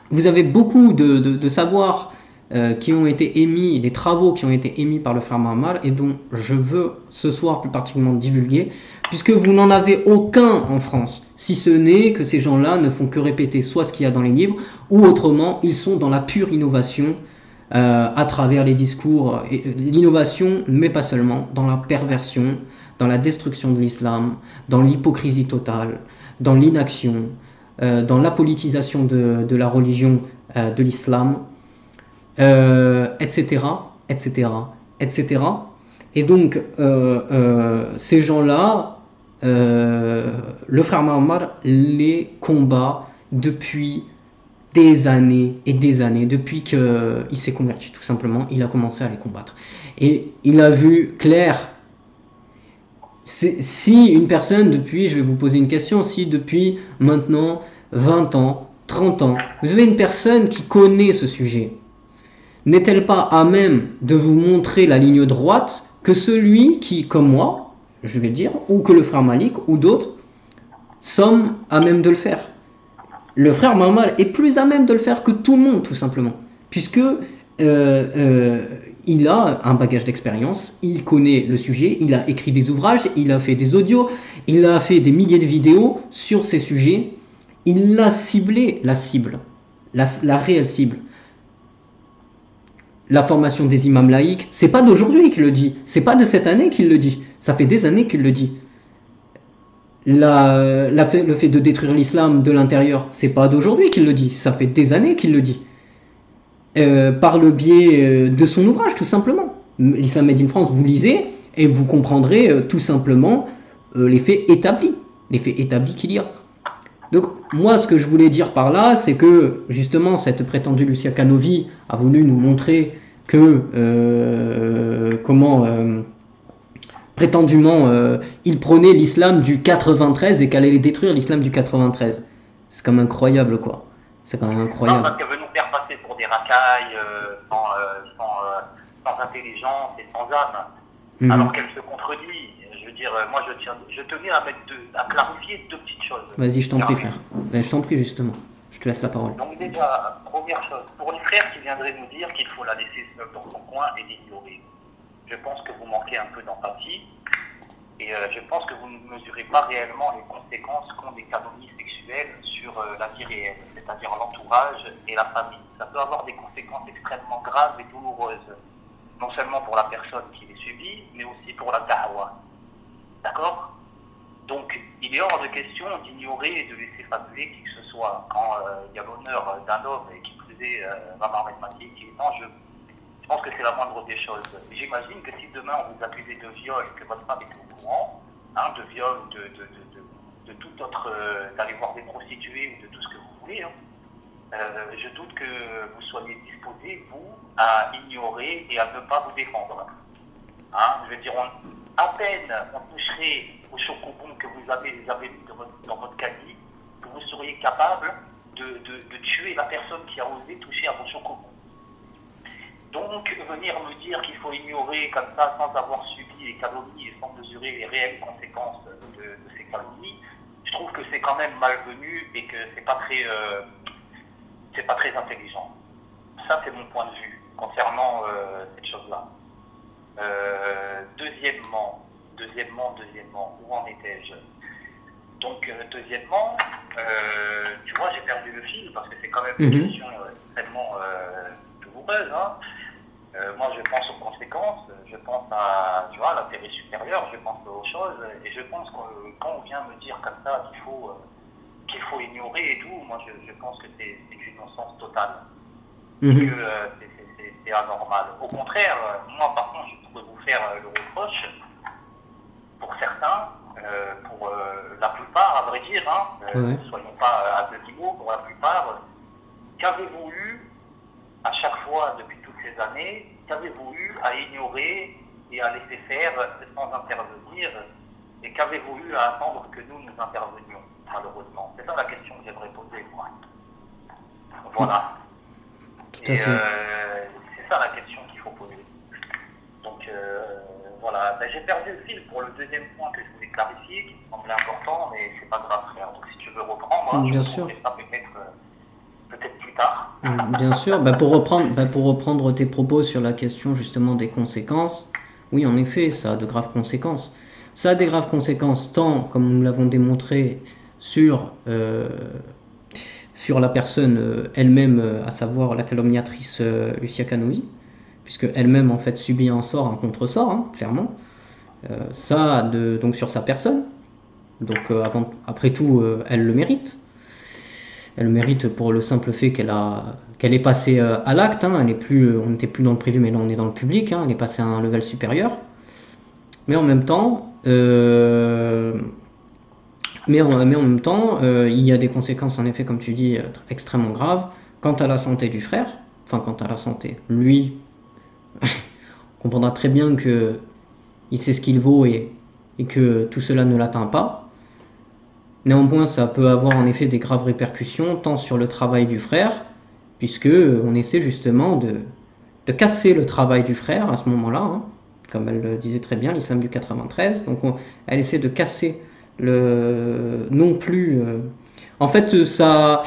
vous avez beaucoup de savoirs qui ont été émis, des travaux qui ont été émis par le frère Mahamar et dont je veux ce soir plus particulièrement divulguer, puisque vous n'en avez aucun en France, si ce n'est que ces gens-là ne font que répéter soit ce qu'il y a dans les livres, ou autrement, ils sont dans la pure innovation à travers les discours, l'innovation, mais pas seulement, dans la perversion, dans la destruction de l'islam, dans l'hypocrisie totale, dans l'inaction, dans l'apolitisation de la religion de l'islam, etc., etc., etc. Et donc, ces gens-là, le frère Mahamar les combat depuis des années et des années, depuis qu'il s'est converti tout simplement, il a commencé à les combattre. Et il a vu clair. Si une personne depuis, je vais vous poser une question, si depuis maintenant 20 ans, 30 ans, vous avez une personne qui connaît ce sujet, n'est-elle pas à même de vous montrer la ligne droite que celui qui, comme moi, je vais dire, ou que le frère Malik ou d'autres, sommes à même de le faire? Le frère Mahamar est plus à même de le faire que tout le monde, tout simplement, puisque il a un bagage d'expérience, il connaît le sujet, il a écrit des ouvrages, il a fait des audios, il a fait des milliers de vidéos sur ces sujets, il a ciblé la cible, la réelle cible. La formation des imams laïcs, c'est pas d'aujourd'hui qu'il le dit, c'est pas de cette année qu'il le dit, ça fait des années qu'il le dit. Le fait de détruire l'islam de l'intérieur, c'est pas d'aujourd'hui qu'il le dit, ça fait des années qu'il le dit. Par le biais de son ouvrage, tout simplement. L'Islam Made in France, vous lisez et vous comprendrez tout simplement les faits établis qu'il y a. Donc, moi, ce que je voulais dire par là, c'est que justement, cette prétendue Lucia Canovi a voulu nous montrer que prétendument il prônait l'islam du 93 et qu'elle allait détruire l'islam du 93. C'est quand même incroyable, quoi. C'est quand même incroyable. Non, parce qu'elle veut nous faire passer pour des racailles, sans intelligence et sans âme, alors qu'elle se contredit. Je veux dire, moi je tenais à clarifier deux petites choses. Vas-y, je t'en prie, frère. Je t'en prie, justement. Je te laisse la parole. Donc déjà, première chose, pour les frères qui viendraient nous dire qu'il faut la laisser seule dans son coin et l'ignorer, je pense que vous manquez un peu d'empathie et je pense que vous ne mesurez pas réellement les conséquences qu'ont les calomnies sexuelles sur la vie réelle, c'est-à-dire l'entourage et la famille. Ça peut avoir des conséquences extrêmement graves et douloureuses, non seulement pour la personne qui les subit, mais aussi pour la da'wa. D'accord? Donc, il est hors de question d'ignorer et de laisser fabuler qui que ce soit quand il y a l'honneur d'un homme et qui plus est Mahamar Mati qui est en jeu. Je pense que c'est la moindre des choses. J'imagine que si demain on vous accusait de viol, que votre femme est au courant, de viol, de tout autre, d'aller voir des prostituées ou de tout ce que vous voulez, je doute que vous soyez disposé, vous, à ignorer et à ne pas vous défendre. Je veux dire, à peine on toucherait au chocobon que vous avez mis dans votre caddie, que vous seriez capable de tuer la personne qui a osé toucher à vos chocobons. Donc, venir me dire qu'il faut ignorer comme ça sans avoir subi les calomnies et sans mesurer les réelles conséquences de ces calomnies, je trouve que c'est quand même malvenu et que c'est pas très intelligent. Ça, c'est mon point de vue concernant cette chose-là. Deuxièmement, où en étais-je? Donc, deuxièmement, tu vois, j'ai perdu le fil parce que c'est quand même une question extrêmement douloureuse. Moi, je pense aux conséquences, je pense à l'intérêt supérieur, je pense aux choses, et je pense que quand on vient me dire comme ça qu'il faut ignorer et tout, moi, je pense que c'est une non-sens totale. Et que c'est anormal. Au contraire, moi, par contre, je pourrais vous faire le reproche, pour certains, pour la plupart, à vrai dire, ne soyons pas à demi-mot, pour la plupart, qu'avez-vous eu à chaque fois depuis toutes ces années, qu'avez-vous eu à ignorer et à laisser faire sans intervenir et qu'avez-vous eu à attendre que nous intervenions, malheureusement? C'est ça la question que j'aimerais poser, moi. Voilà. Tout à fait. C'est ça la question qu'il faut poser. Donc voilà, j'ai perdu le fil pour le deuxième point que je voulais clarifier, qui me semblait important, mais c'est pas grave, frère. Donc si tu veux reprendre, Bien je sûr. ça peut-être plus tard. Bien sûr, pour reprendre tes propos sur la question justement des conséquences, oui, en effet, ça a de graves conséquences. Ça a des graves conséquences tant, comme nous l'avons démontré, sur la personne elle-même, à savoir la calomniatrice Lucia Canovi, puisque elle-même en fait subit un contresort, hein, clairement. Donc sur sa personne. Donc après tout, elle le mérite. Elle le mérite pour le simple fait qu'elle est passée à l'acte. Hein. On n'était plus dans le privé, mais là on est dans le public. Hein. Elle est passée à un level supérieur. Mais en même temps, il y a des conséquences, en effet, comme tu dis, extrêmement graves. Quant à la santé du frère, quant à la santé, lui, on comprendra très bien qu'il sait ce qu'il vaut et que tout cela ne l'atteint pas. Néanmoins, ça peut avoir en effet des graves répercussions, tant sur le travail du frère, puisque on essaie justement de casser le travail du frère à ce moment-là, hein, comme elle le disait très bien, l'islam du 93. Donc elle essaie de casser non plus. En fait, sa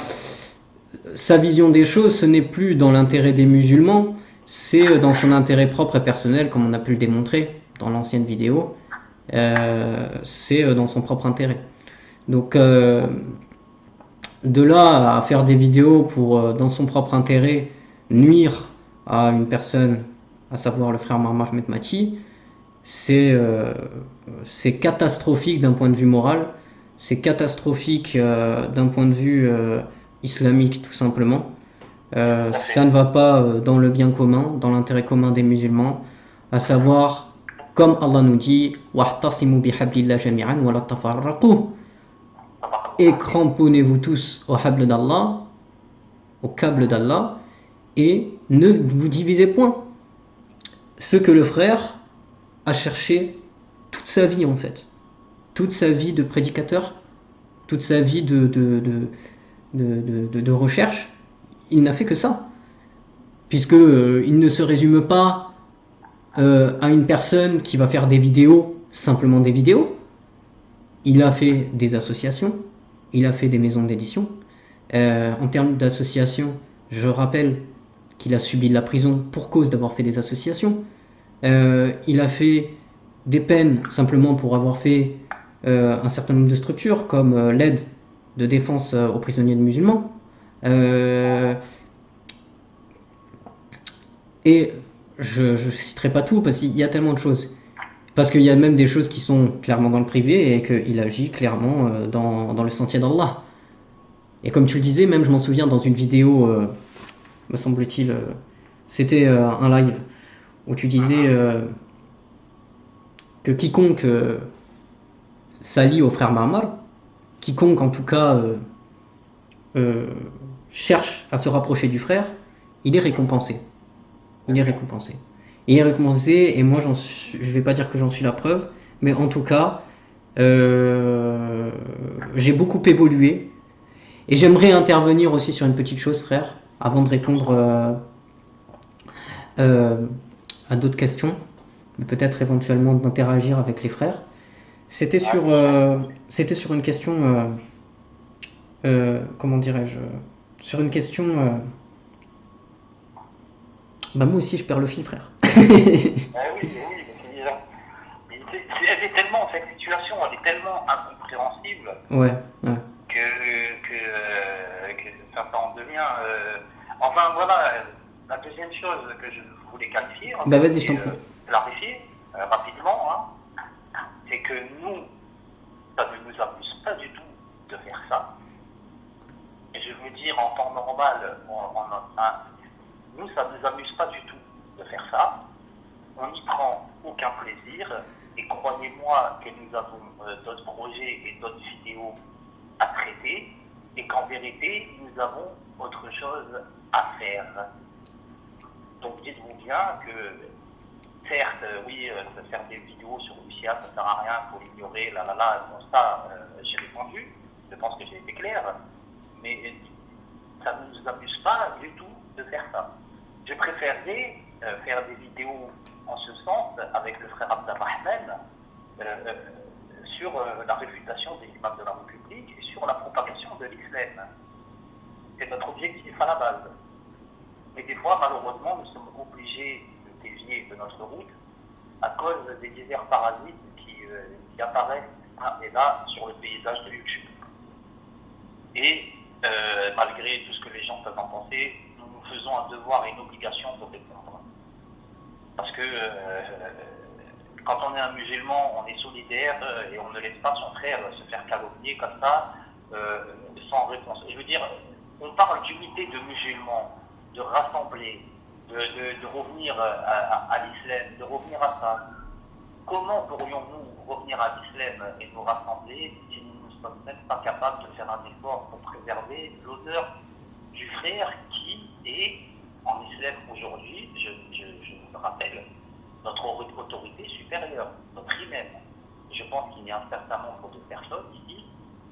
vision des choses, ce n'est plus dans l'intérêt des musulmans, c'est dans son intérêt propre et personnel, comme on a pu le démontrer dans l'ancienne vidéo. C'est dans son propre intérêt. Donc de là à faire des vidéos pour, dans son propre intérêt, nuire à une personne, à savoir le frère Marmar Ahmed Mati, c'est catastrophique d'un point de vue moral, c'est catastrophique d'un point de vue islamique tout simplement. Ça ne va pas dans le bien commun, dans l'intérêt commun des musulmans, à savoir, comme Allah nous dit, wa'tasimu bihablillah jami'an wa la tafarraqu. Et cramponnez-vous tous au câble d'Allah, et ne vous divisez point. Ce que le frère a cherché toute sa vie en fait, toute sa vie de prédicateur, toute sa vie de recherche, il n'a fait que ça, puisque il ne se résume pas à une personne qui va faire des vidéos, simplement des vidéos. Il a fait des associations. Il a fait des maisons d'édition. En termes d'association, je rappelle qu'il a subi de la prison pour cause d'avoir fait des associations. Il a fait des peines simplement pour avoir fait un certain nombre de structures, comme l'aide de défense aux prisonniers musulmans. Et je ne citerai pas tout parce qu'il y a tellement de choses. Parce qu'il y a même des choses qui sont clairement dans le privé et qu'il agit clairement dans le sentier d'Allah. Et comme tu le disais, même je m'en souviens dans une vidéo, me semble-t-il, c'était un live où tu disais que quiconque s'allie au frère Marmar, quiconque en tout cas cherche à se rapprocher du frère, il est récompensé. Il est récompensé. Il est récompensé, et moi je ne vais pas dire que j'en suis la preuve, mais en tout cas, j'ai beaucoup évolué. Et j'aimerais intervenir aussi sur une petite chose, frère, avant de répondre à d'autres questions, mais peut-être éventuellement d'interagir avec les frères. C'était sur une question, comment dirais-je, sur une question... moi aussi je perds le fil, frère. Oui, elle est tellement, cette situation, elle est tellement incompréhensible. Ouais. Que ça en devient. Enfin voilà, la deuxième chose que je voulais qualifier, vas-y, je t'en prie. Clarifier rapidement, hein, c'est que nous, ça ne nous amuse pas du tout de faire ça. Et je veux dire, en temps normal, nous, ça ne nous amuse pas du tout de faire ça. On n'y prend aucun plaisir. Et croyez-moi que nous avons d'autres projets et d'autres vidéos à traiter. Et qu'en vérité, nous avons autre chose à faire. Donc dites-vous bien que certes, oui, faire des vidéos sur Lucia, ça sert à rien, il faut l'ignorer, bon, ça, j'ai répondu, je pense que j'ai été clair, mais ça ne nous amuse pas du tout de faire ça. Je préférerais faire des vidéos en ce sens avec le frère Abdelrahman sur la réfutation des imams de la République et sur la propagation de l'islam. C'est notre objectif à la base. Mais des fois, malheureusement, nous sommes obligés de dévier de notre route à cause des divers parasites qui apparaissent là et là sur le paysage de YouTube. Et malgré tout ce que les gens peuvent en penser, nous faisons un devoir et une obligation de répondre. Parce que quand on est un musulman, on est solidaire et on ne laisse pas son frère se faire calomnier comme ça, sans réponse. Et je veux dire, on parle d'unité de musulmans, de rassembler, de revenir à l'islam, de revenir à ça. Comment pourrions-nous revenir à l'islam et nous rassembler si nous ne sommes même pas capables de faire un effort pour préserver l'honneur du frère qui est, en islam aujourd'hui, je vous le rappelle, notre autorité supérieure, notre imam. Je pense qu'il y a un certain nombre de personnes ici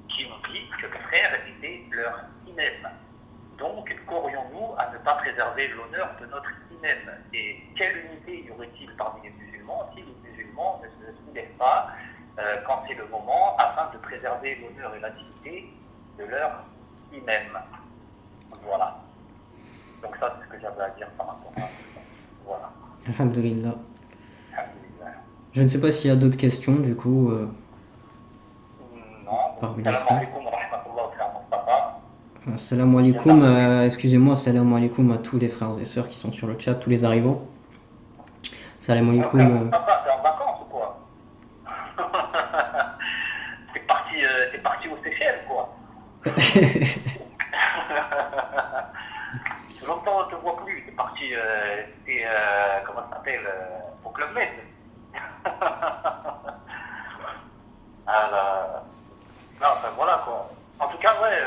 qui ont dit que le frère était leur imam. Donc, qu'aurions-nous à ne pas préserver l'honneur de notre imam? Et quelle unité y aurait-il parmi les musulmans si les musulmans ne se soulèvent pas quand c'est le moment afin de préserver l'honneur et la dignité de leur imam? Voilà. Donc ça, c'est ce que j'avais à dire par rapport à ça. Voilà. Alhamdulillah. Je ne sais pas s'il y a d'autres questions, du coup. Non. Parmi les frères. Salam alaikum wa rahmatullah wa Mustafa. Assalamu alaikum, excusez-moi, assalamu alaikum à tous les frères et sœurs qui sont sur le chat, tous les arrivants. Salam alaikum. Papa, t'es en vacances ou quoi? T'es parti aux Seychelles, quoi. Longtemps on ne te voit plus, t'es parti, comment ça s'appelle, au Club Med. Non, enfin voilà quoi. En tout cas, ouais,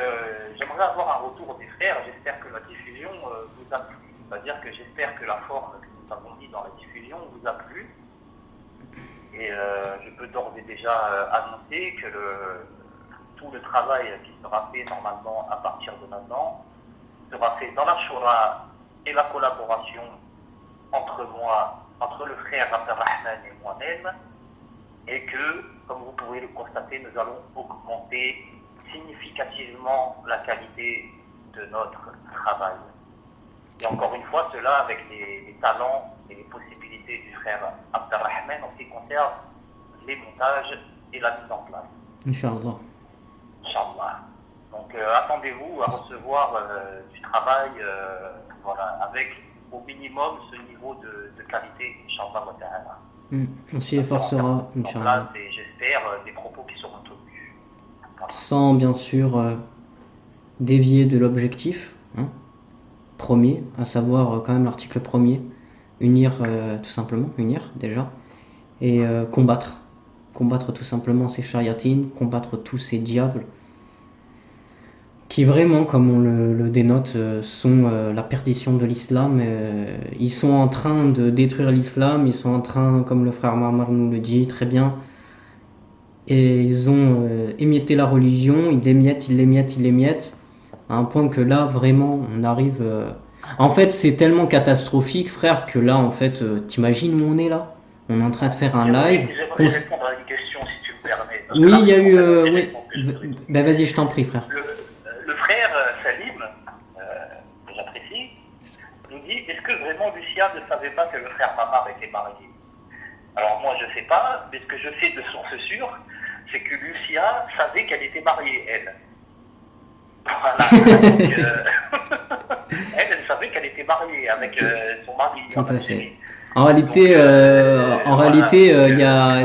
j'aimerais avoir un retour des frères. J'espère que la diffusion vous a plu. C'est-à-dire que j'espère que la forme que nous avons mise dans la diffusion vous a plu. Et je peux d'ores et déjà annoncer que tout le travail qui sera fait normalement à partir de maintenant sera fait dans la Shura et la collaboration entre le frère Abdelrahman et moi-même, et que, comme vous pouvez le constater, nous allons augmenter significativement la qualité de notre travail. Et encore une fois, cela avec les talents et les possibilités du frère Abdelrahman en ce qui concerne les montages et la mise en place. Inch'Allah. Inch'Allah. Donc attendez-vous à recevoir du travail voilà, avec au minimum ce niveau de qualité, Inch'Allah wa ta'ala. On s'y efforcera, Inch'Allah. Et j'espère des propos qui seront tenus. Voilà. Sans bien sûr dévier de l'objectif premier, à savoir quand même l'article premier, unir tout simplement, unir déjà, et combattre tout simplement ces chariatines, combattre tous ces diables qui vraiment, comme on le dénote, sont la perdition de l'islam. Ils sont en train de détruire l'islam, ils sont en train, comme le frère Marmar nous le dit très bien, et ils ont émietté la religion, ils l'émiettent, à un point que là, vraiment, on arrive... En fait, c'est tellement catastrophique, frère, que là, en fait, t'imagines où on est là? On est en train de faire un live... J'aimerais répondre à une question, si tu me permets. Oui, il y a eu... oui. Ben vas-y, je t'en prie, frère. Le frère Salim, que j'apprécie, nous dit, est-ce que vraiment Lucia ne savait pas que le frère Mamar était marié? Alors moi, je ne sais pas, mais ce que je sais de source sûre, c'est que Lucia savait qu'elle était mariée, elle. Voilà. Donc, elle savait qu'elle était mariée avec son mari. Tout à fait. En réalité, il y a...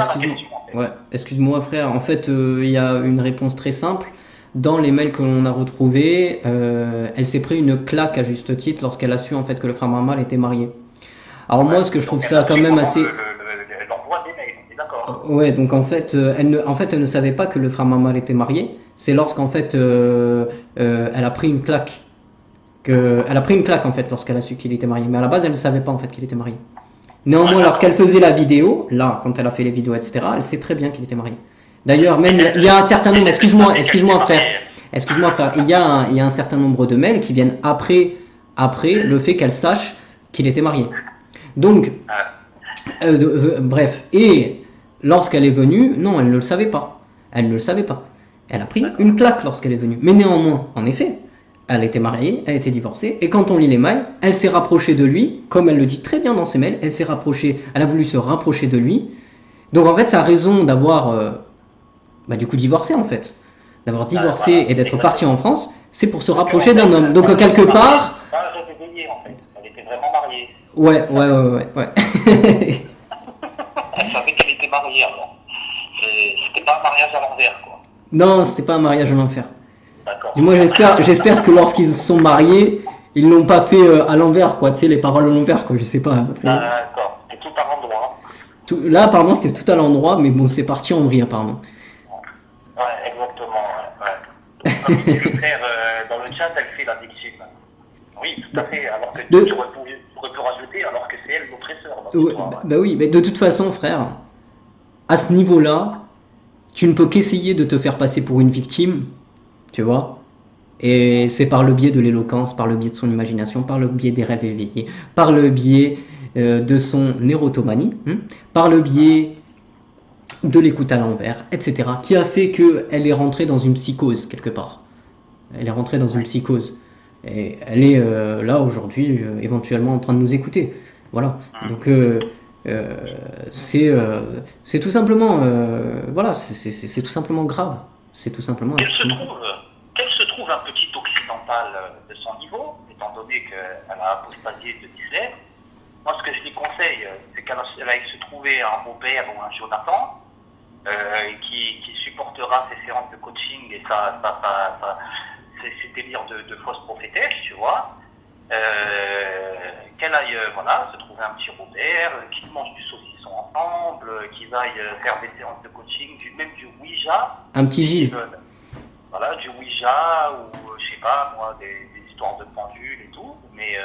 Excuse-moi, frère. En fait, il y a une réponse très simple. Dans les mails que l'on a retrouvés, elle s'est pris une claque à juste titre lorsqu'elle a su en fait que le frère Marmal était marié. Alors moi, ce que je trouve ça quand même assez... L'envoi des mails, on est d'accord. Ouais, donc en fait, elle ne savait pas que le frère Marmal était marié. C'est lorsqu'en fait, elle a pris une claque. Elle a pris une claque en fait lorsqu'elle a su qu'il était marié. Mais à la base, elle ne savait pas en fait qu'il était marié. Néanmoins, lorsqu'elle faisait la vidéo, là, quand elle a fait les vidéos, etc., elle sait très bien qu'il était marié. D'ailleurs, même, il y a un certain nombre, excuse-moi frère, il y a un certain nombre de mails qui viennent après le fait qu'elle sache qu'il était marié. Donc, bref, et lorsqu'elle est venue, non, elle ne le savait pas. Elle ne le savait pas. Elle a pris une claque lorsqu'elle est venue. Mais néanmoins, en effet, elle était mariée, elle était divorcée, et quand on lit les mails, elle s'est rapprochée de lui, comme elle le dit très bien dans ses mails, elle a voulu se rapprocher de lui. Donc en fait, sa raison d'avoir, du coup, divorcé en fait, d'avoir divorcé et d'être partie en France, c'est pour se rapprocher d'un homme. Donc quelque part... Elle était vraiment mariée. Ouais. Elle savait qu'elle était mariée alors. C'était pas un mariage à l'envers, quoi. Non, c'était pas un mariage à l'enfer. D'accord. Du moins, j'espère que lorsqu'ils se sont mariés, ils l'ont pas fait à l'envers, quoi. Tu sais, les paroles à l'envers, quoi. Je sais pas. D'accord. C'était tout à l'endroit. Là, apparemment, c'était tout à l'endroit, mais bon, c'est parti en vrille, apparemment. Ouais, exactement. Ouais. Comme dit le frère dans le chat, elle fait la victime. Oui, tout à fait. Alors que tu aurais pu rajouter, alors que c'est elle l'oppresseur. Oui, mais de toute façon, frère, à ce niveau-là, tu ne peux qu'essayer de te faire passer pour une victime, tu vois. Et c'est par le biais de l'éloquence, par le biais de son imagination, par le biais des rêves éveillés, par le biais de son érotomanie, par le biais de l'écoute à l'envers, etc., qui a fait qu'elle est rentrée dans une psychose, quelque part. Elle est rentrée dans une psychose. Et elle est là, aujourd'hui, éventuellement en train de nous écouter. Voilà. Donc, c'est tout simplement... voilà, c'est tout simplement grave. C'est tout simplement... Qu'elle se trouve un petit occidental de son niveau, étant donné qu'elle a apostasié de l'islam. Moi, ce que je lui conseille, c'est qu'elle aille se trouver un beau-père ou un Jonathan qui supportera ses séances de coaching et ses délires de fausse prophétesse, tu vois. Qu'elle aille se trouver un petit Robert, qu'ils mangent du saucisson ensemble, qu'ils aillent faire des séances de coaching, même du Ouija. Un petit Gilles. Voilà, du Ouija ou je sais pas moi, des histoires de pendules et tout, mais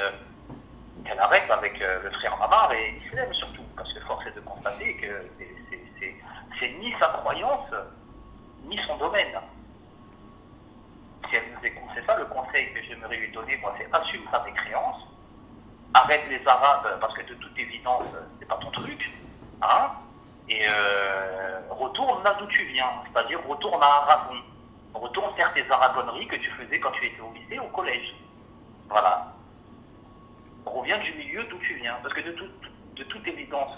qu'elle arrête avec le frère Mamar et l'islam surtout, parce que force est de constater que c'est ni sa croyance, ni son domaine. Si elle nous écoute, c'est ça le conseil que j'aimerais lui donner, moi, c'est assume sa mécréance, arrête les Arabes, parce que de toute évidence, c'est pas ton truc, hein, et retourne là d'où tu viens, c'est-à-dire retourne à Aragon, retourne faire tes aragonneries que tu faisais quand tu étais au lycée, au collège. Voilà. Reviens du milieu d'où tu viens, parce que de toute évidence,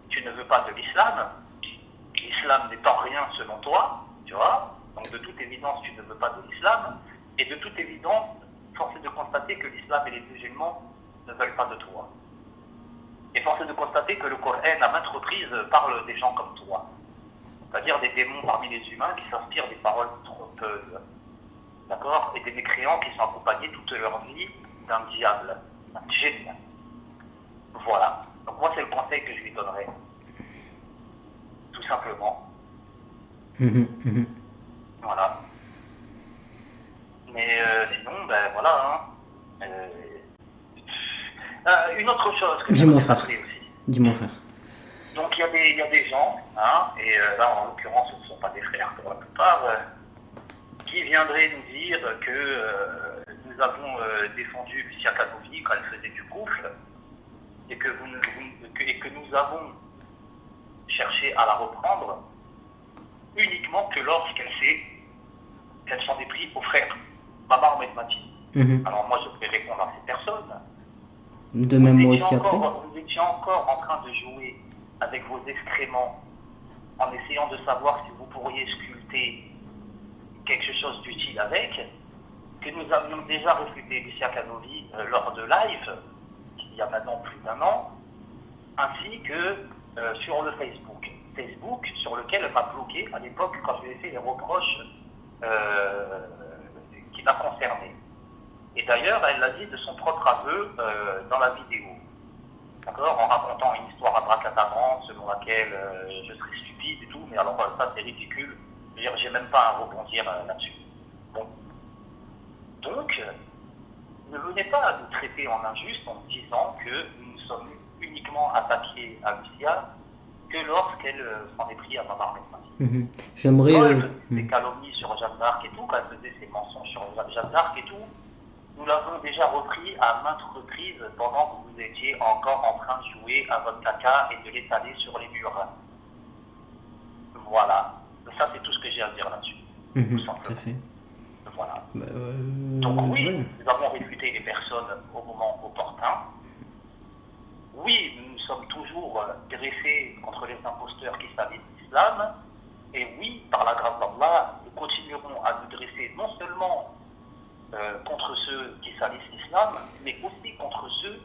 tu ne veux pas de l'islam, l'islam n'est pas rien selon toi, tu vois. Donc de toute évidence, tu ne veux pas de l'islam, et de toute évidence, force est de constater que l'islam et les musulmans ne veulent pas de toi. Et force est de constater que le Coran, à maintes reprises, parle des gens comme toi. C'est-à-dire des démons parmi les humains qui s'inspirent des paroles trompeuses. D'accord? Et des mécréants qui sont accompagnés toute leur vie d'un diable, d'un djinn. Voilà. Donc moi, c'est le conseil que je lui donnerais. Tout simplement. Voilà. Mais sinon, voilà. Une autre chose que Dis-moi, je frère. aussi. Dis-moi, frère. Donc il y a des gens, hein, et là en l'occurrence ce ne sont pas des frères pour la plupart, qui viendraient nous dire que nous avons défendu Lucia Canovi quand elle faisait du couple, et que nous avons cherché à la reprendre uniquement que qu'elle s'en est pris aux frères Mamar Medmati. Alors moi je vais répondre à ces personnes. De même moi aussi après. Vous étiez encore en train de jouer avec vos excréments en essayant de savoir si vous pourriez sculpter quelque chose d'utile avec, que nous avions déjà réfuté Lucia Canovi lors de live, il y a maintenant plus d'1 an, ainsi que sur le Facebook sur lequel elle m'a bloqué à l'époque quand je lui ai fait les reproches qui m'a concerné. Et d'ailleurs, elle l'a dit de son propre aveu dans la vidéo. D'accord, en racontant une histoire abracadabrante selon laquelle je serais stupide et tout, mais alors ça c'est ridicule. Je veux dire, j'ai même pas à rebondir là-dessus. Bon. Donc, ne venez pas à nous traiter en injuste en disant que nous sommes uniquement uniquement attaqué à Lucia que lorsqu'elle s'en est pris à Mamar Mehmati. J'aimerais. Quand elle faisait des calomnies sur Jeanne d'Arc et tout, quand elle faisait ses mensonges sur Jeanne d'Arc et tout, nous l'avons déjà repris à maintes reprises pendant que vous étiez encore en train de jouer à votre caca et de l'étaler sur les murs. Voilà. Ça, c'est tout ce que j'ai à dire là-dessus. Tout Tout à simplement. fait. Voilà. Bah, Donc oui, ouais. nous avons réfuté les personnes au moment opportun. Oui, nous sommes toujours dressés contre les imposteurs qui salissent l'islam. Et oui, par la grâce d'Allah, nous continuerons à nous dresser non seulement contre ceux qui salissent l'islam, mais aussi contre ceux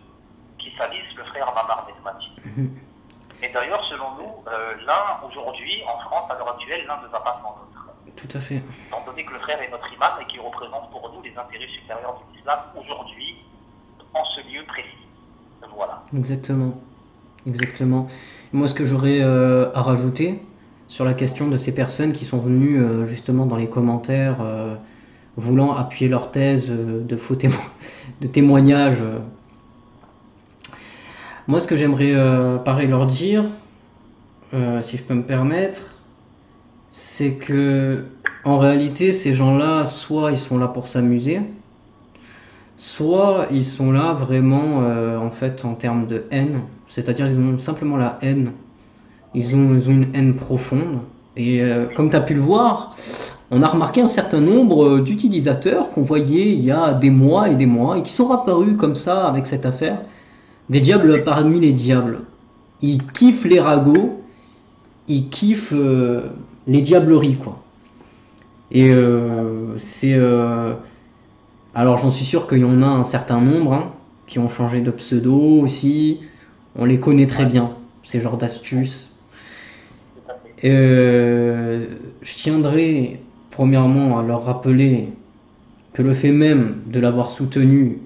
qui salissent le frère Mamar Mehmati. Et d'ailleurs, selon nous, l'un aujourd'hui, en France, à l'heure actuelle, l'un ne va pas sans l'autre. Tout à fait. Étant donné que le frère est notre imam et qu'il représente pour nous les intérêts supérieurs de l'islam aujourd'hui, en ce lieu précis. Voilà. Exactement. Exactement. Moi, ce que j'aurais à rajouter sur la question de ces personnes qui sont venues justement dans les commentaires voulant appuyer leur thèse de faux de témoignages. Moi, ce que j'aimerais pareil leur dire, si je peux me permettre, c'est que en réalité, ces gens-là, soit ils sont là pour s'amuser, soit ils sont là vraiment en fait en termes de haine, c'est-à-dire ils ont simplement la haine, ils ont une haine profonde. Et comme tu as pu le voir, on a remarqué un certain nombre d'utilisateurs qu'on voyait il y a des mois et qui sont apparus comme ça avec cette affaire. Des diables parmi les diables. Ils kiffent les ragots, ils kiffent les diableries, quoi. Et c'est... alors j'en suis sûr qu'il y en a un certain nombre hein, qui ont changé de pseudo aussi. On les connaît très bien, ces genres d'astuces. Je tiendrai premièrement à leur rappeler que le fait même de l'avoir soutenu,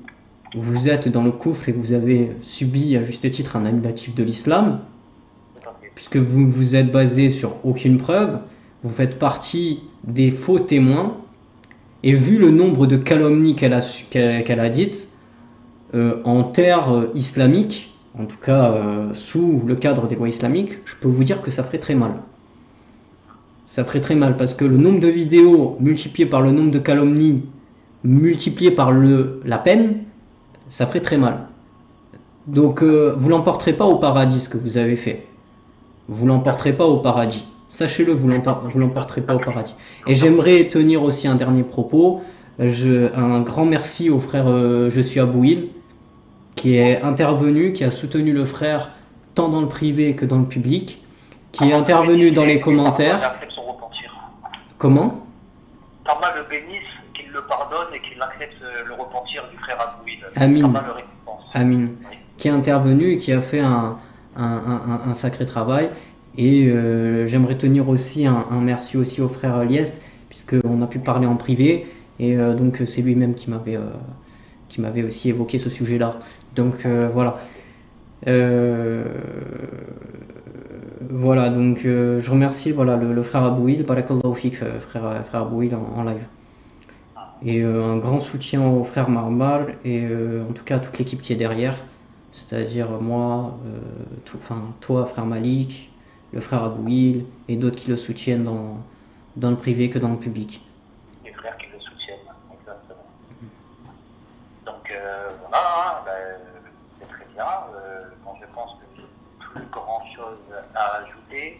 vous êtes dans le coufre et vous avez subi à juste titre un annulatif de l'islam, puisque vous vous êtes basé sur aucune preuve, vous faites partie des faux témoins, et vu le nombre de calomnies qu'elle a dites, en terre islamique, en tout cas sous le cadre des lois islamiques, je peux vous dire que ça ferait très mal. Ça ferait très mal parce que le nombre de vidéos multiplié par le nombre de calomnies multiplié par la peine, ça ferait très mal. Donc vous l'emporterez pas au paradis ce que vous avez fait. Vous l'emporterez pas au paradis. Sachez-le, vous l'emporterez pas au paradis. Et j'aimerais tenir aussi un dernier propos. Un grand merci au frère Je suis Abouil qui est intervenu, qui a soutenu le frère tant dans le privé que dans le public, qui est intervenu dans les commentaires. Comment ? qu'Allah le bénisse, qu'il le pardonne et qu'il accepte le repentir du frère Abouil. Amin. Amin. Oui. Qui est intervenu et qui a fait un sacré travail. Et j'aimerais tenir aussi un merci aussi au frère Liès, puisqu'on a pu parler en privé. Et donc c'est lui-même qui m'avait aussi évoqué ce sujet-là. Donc voilà. Voilà, donc je remercie voilà, le frère Abouil, Barakallahu Fik, frère Abouil en live. Et un grand soutien au frère Marmar et en tout cas à toute l'équipe qui est derrière, c'est-à-dire moi, toi, frère Malik, le frère Abouil et d'autres qui le soutiennent dans le privé que dans le public. Les frères qui le soutiennent, exactement. Donc voilà, c'est très bien. Bon, je pense que j'ai plus grand chose à ajouter.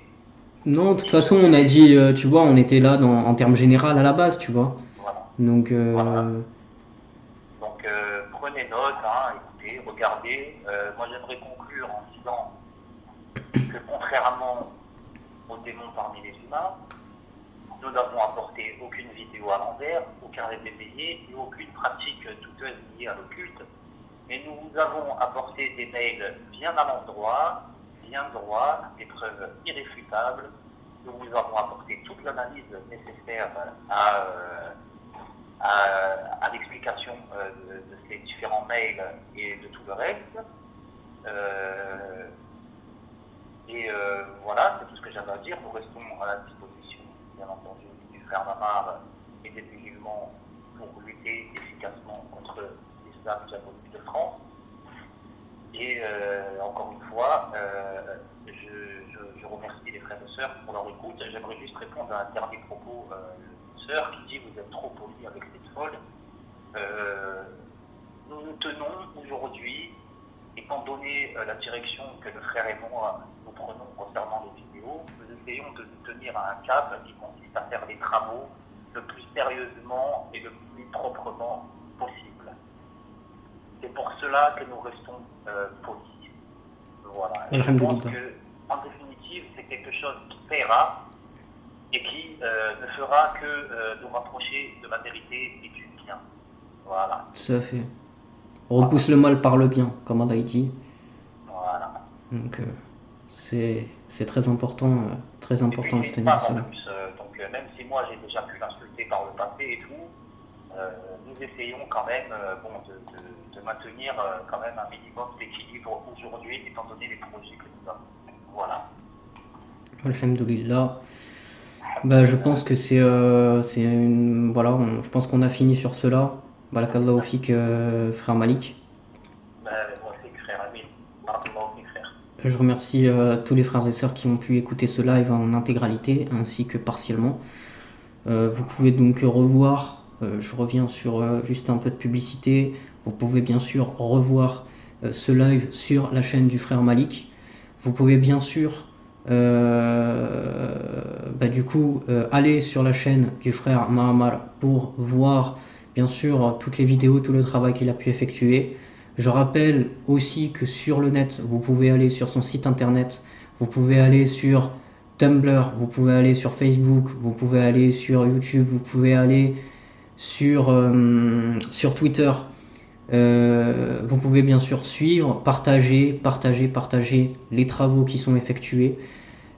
Non, de toute façon, on a dit, tu vois, on était là en termes généraux à la base, tu vois. Voilà. Donc, Voilà. Donc prenez note, hein, écoutez, regardez. Moi j'aimerais conclure en disant que contrairement aux démons parmi les humains, nous n'avons apporté aucune vidéo à l'envers, aucun rêve éveillé et aucune pratique douteuse liée à l'occulte. Mais nous vous avons apporté des mails bien à l'endroit, bien droits, des preuves irréfutables. Nous vous avons apporté toute l'analyse nécessaire à l'explication de ces différents mails et de tout le reste. Voilà, c'est tout ce que j'avais à dire. Nous restons à la disposition, bien entendu, du frère Mamar et des musulmans pour lutter efficacement contre l'islam diabolique de France. Et Et encore une fois, je remercie les frères et sœurs pour leur écoute. J'aimerais juste répondre à un dernier propos d'une sœur qui dit vous êtes trop poli avec cette folle. Nous tenons aujourd'hui, étant donné la direction que le frère et moi nous prenons concernant les vidéos, nous essayons de nous tenir à un cap qui consiste à faire les travaux le plus sérieusement et le plus proprement possible. C'est pour cela que nous restons polis. Voilà. Et je pense que, en définitive, c'est quelque chose qui paiera et qui ne fera que nous rapprocher de la vérité et du bien. Voilà. Tout à fait. On repousse le mal par le bien, comme Allah dit. Voilà. Donc c'est très important de se tenir à cela. Plus, donc même si moi j'ai déjà pu l'insulter par le passé et tout, nous essayons quand même de maintenir quand même un minimum d'équilibre aujourd'hui, étant donné les projets que nous avons. Voilà. Alhamdulillah. Bah, je pense que c'est voilà, je pense qu'on a fini sur cela. Barakallahu fik, frère Malik. Moi c'est frère Amin. Barakallahu fik, frère. Je remercie tous les frères et sœurs qui ont pu écouter ce live en intégralité ainsi que partiellement. Vous pouvez donc revoir, je reviens sur juste un peu de publicité, vous pouvez bien sûr revoir ce live sur la chaîne du frère Malik. Vous pouvez bien sûr aller sur la chaîne du frère Mahamar pour voir bien sûr toutes les vidéos, tout le travail qu'il a pu effectuer. Je rappelle aussi que sur le net, vous pouvez aller sur son site internet, vous pouvez aller sur Tumblr, vous pouvez aller sur Facebook, vous pouvez aller sur YouTube, vous pouvez aller sur Twitter. Vous pouvez bien sûr suivre, partager les travaux qui sont effectués.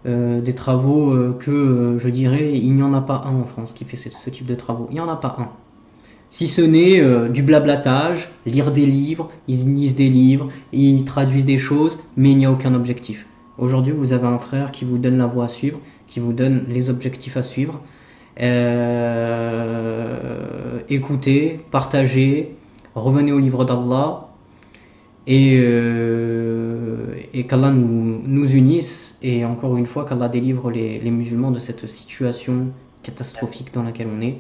Des travaux que je dirais, il n'y en a pas un en France qui fait ce type de travaux. Il n'y en a pas un. Si ce n'est du blablatage, lire des livres, ils lisent des livres, ils traduisent des choses, mais il n'y a aucun objectif. Aujourd'hui, vous avez un frère qui vous donne la voie à suivre, qui vous donne les objectifs à suivre. Écoutez, partagez, revenez au livre d'Allah et qu'Allah nous unisse et encore une fois qu'Allah délivre les musulmans de cette situation catastrophique dans laquelle on est.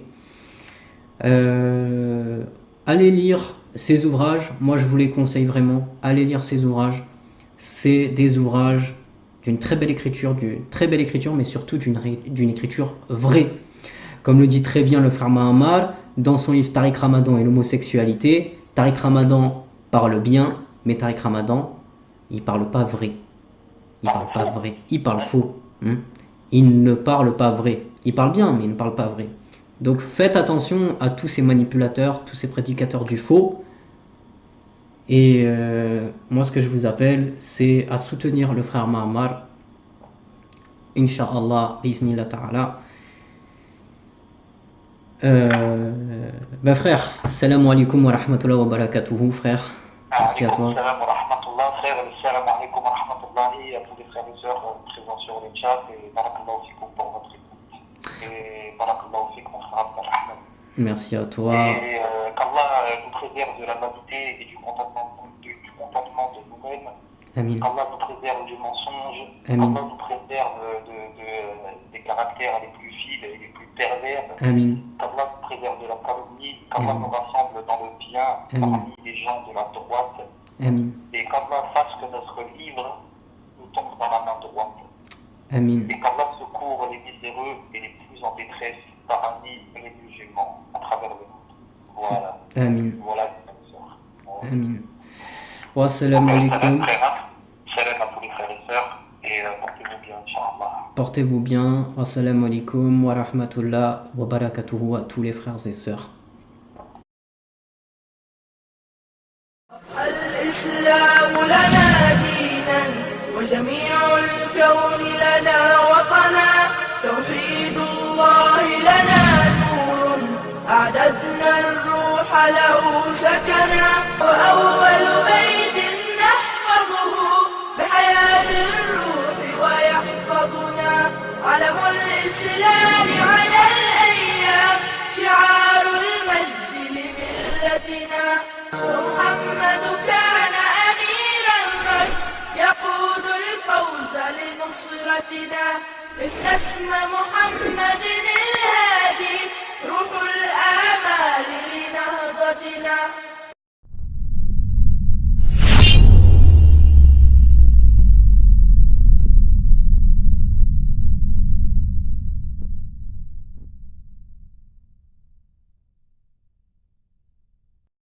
Allez lire ces ouvrages, moi je vous les conseille vraiment, allez lire ces ouvrages. C'est des ouvrages d'une très belle écriture, mais surtout d'une écriture vraie. Comme le dit très bien le frère Mahamar dans son livre Tariq Ramadan et l'homosexualité, Tariq Ramadan parle bien, mais Tariq Ramadan, il parle pas vrai. Il parle pas vrai, il parle faux. Il ne parle pas vrai. Il parle bien, mais il ne parle pas vrai. Donc faites attention à tous ces manipulateurs, tous ces prédicateurs du faux. Et moi, ce que je vous appelle, c'est à soutenir le frère Mahamar. Inch'Allah, bi'Iznillah ta'ala. Frère, salam alaikum wa rahmatullahi wa barakatuhu, frère. Merci à toi. Salam wa rahmatullah, frère. Salam alaikum wa rahmatullahi à tous les frères et sœurs présents sur le chat. Et barakallahu fikum pour votre écoute. Et barakallahu fikum, mon frère Abdelrahman. Merci à toi. Et qu'Allah nous préserve de la vanité et du contentement de nous-mêmes. Amin. Qu'Allah nous préserve du mensonge. Amin. Qu'Allah nous préserve des caractères les plus vils et les plus pervers. Amin. Qu'Allah nous préserve de la calomnie. Qu'Allah nous rassemble dans le bien parmi les gens de la droite. Amin. Et qu'Allah fasse que notre livre nous tombe dans la main droite. Amin. Et qu'Allah secourt les miséreux et les plus en détresse parmi les musulmans à travers le monde. Voilà. Amin. Voilà les sœurs. Amin. Wa salam alaikum. Salam à tous les frères et sœurs et portez-vous bien, Inch'Allah. Portez-vous bien. Wa salam alaikum wa rahmatullah wa barakatuhu à tous les frères et sœurs. الإسلام لنا دينا وجميع الكون لنا وطنا توحيد الله لنا نور أعددنا الروح له سكنا وأول بيت نحفظه بحياة الروح ويحفظنا علم الإسلام على الأيام شعار المجد لملتنا ومحمد كان أميرا اسم محمد الهادي روح الآمال لنهضتنا